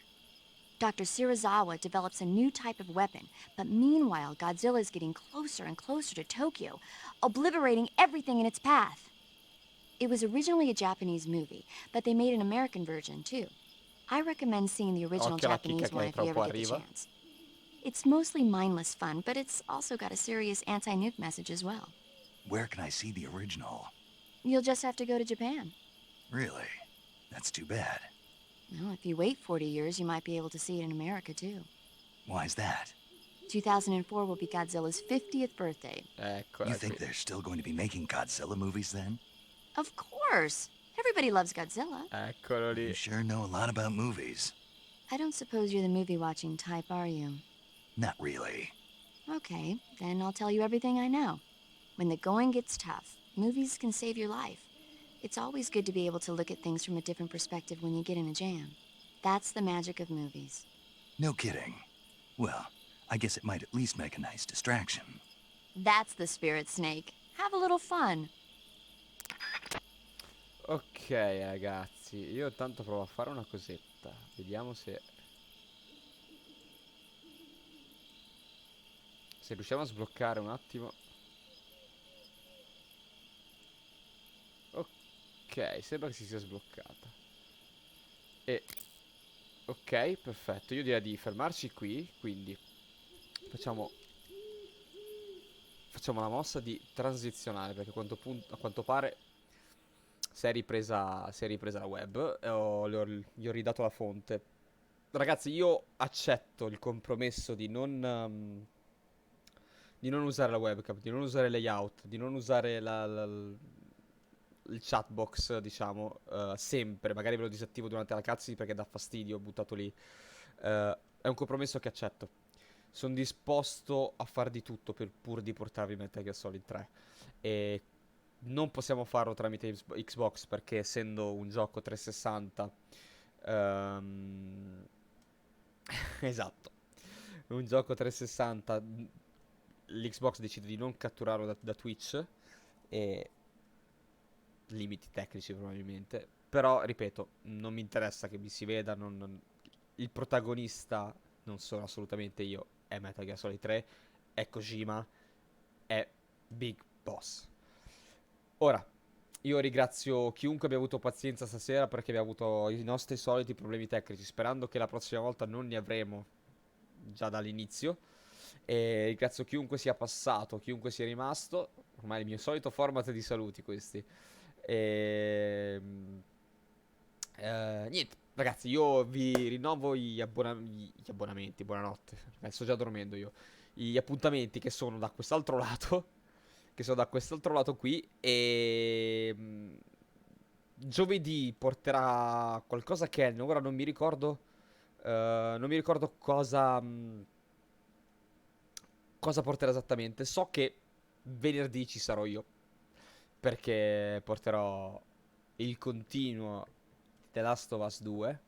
Dr. Shirazawa develops a new type of weapon, but meanwhile, Godzilla is getting closer and closer to Tokyo, obliterating everything in its path. It was originally a Japanese movie, but they made an American version, too. I recommend seeing the original Occhio alla Japanese chicca one che if you tra ever poco get the arriva. chance. It's mostly mindless fun, but it's also got a serious anti-nuke message as well. Where can I see the original? You'll just have to go to Japan. Really? That's too bad. Well, if you wait 40 years, you might be able to see it in America, too. Why's that? 2004 will be Godzilla's 50th birthday. You think they're still going to be making Godzilla movies then? Of course. Everybody loves Godzilla. Eccolo lì. You sure know a lot about movies. I don't suppose you're the movie-watching type, are you? Not really. Okay, then I'll tell you everything I know. When the going gets tough, movies can save your life. It's always good to be able to look at things from a different perspective when you get in a jam. That's the magic of movies. No kidding. Well, I guess it might at least make a nice distraction. That's the spirit, Snake. Have a little fun. Ok ragazzi, io tanto provo a fare una cosetta. Vediamo se Se riusciamo a sbloccare un attimo. Ok, sembra che si sia sbloccata. E ok, perfetto. Io direi di fermarci qui. Quindi facciamo la mossa di transizionale. Perché a quanto pare si è ripresa la web. Gli ho ridato la fonte. Ragazzi, io accetto il compromesso di non usare la webcam, di non usare il layout, di non usare il chatbox, diciamo, sempre. Magari ve lo disattivo durante la cutscene perché dà fastidio, ho buttato lì. È un compromesso che accetto. Sono disposto a far di tutto pur di portarvi Metal Gear Solid 3. E non possiamo farlo tramite Xbox perché essendo un gioco 360... esatto. Un gioco 360, l'Xbox decide di non catturarlo da Twitch e limiti tecnici probabilmente. Però, ripeto, non mi interessa che mi si veda, il protagonista non sono assolutamente io, è Metal Gear Solid 3, è Kojima, è Big Boss. Ora, io ringrazio chiunque abbia avuto pazienza stasera perché abbiamo avuto i nostri soliti problemi tecnici, sperando che la prossima volta non ne avremo già dall'inizio. E ringrazio chiunque sia passato, chiunque sia rimasto. Ormai è il mio solito format di saluti questi. E... niente, ragazzi, io vi rinnovo gli abbonamenti, buonanotte. Sto già dormendo io. Gli appuntamenti che sono da quest'altro lato. Che sono da quest'altro lato qui. E... giovedì porterà qualcosa che ora non mi ricordo. Non mi ricordo cosa porterà esattamente. So che venerdì ci sarò io. Perché porterò il continuo The Last of Us 2.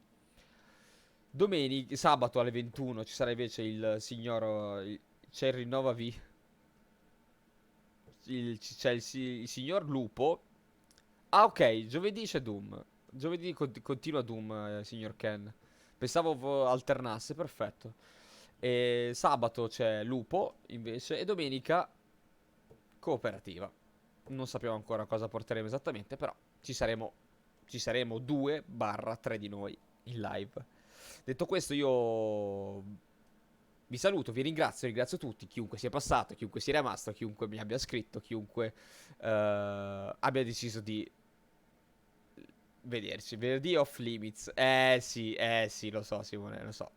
Sabato alle 21 ci sarà invece il signor... c'è il Rinnova V. C'è il signor Lupo. Ah, ok, giovedì c'è Doom. Giovedì continua Doom, signor Ken. Pensavo alternasse, perfetto. E sabato c'è Lupo, invece, e domenica cooperativa. Non sappiamo ancora cosa porteremo esattamente, però ci saremo 2/3 di noi in live. Detto questo, io vi saluto, vi ringrazio tutti, chiunque sia passato, chiunque sia rimasto, chiunque mi abbia scritto, chiunque abbia deciso di vederci. Venerdì off limits. Sì, lo so, Simone, lo so.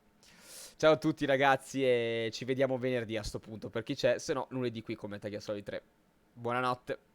Ciao a tutti ragazzi e ci vediamo venerdì a sto punto per chi c'è, se no lunedì qui con Metal Gear Solid 3. Buonanotte.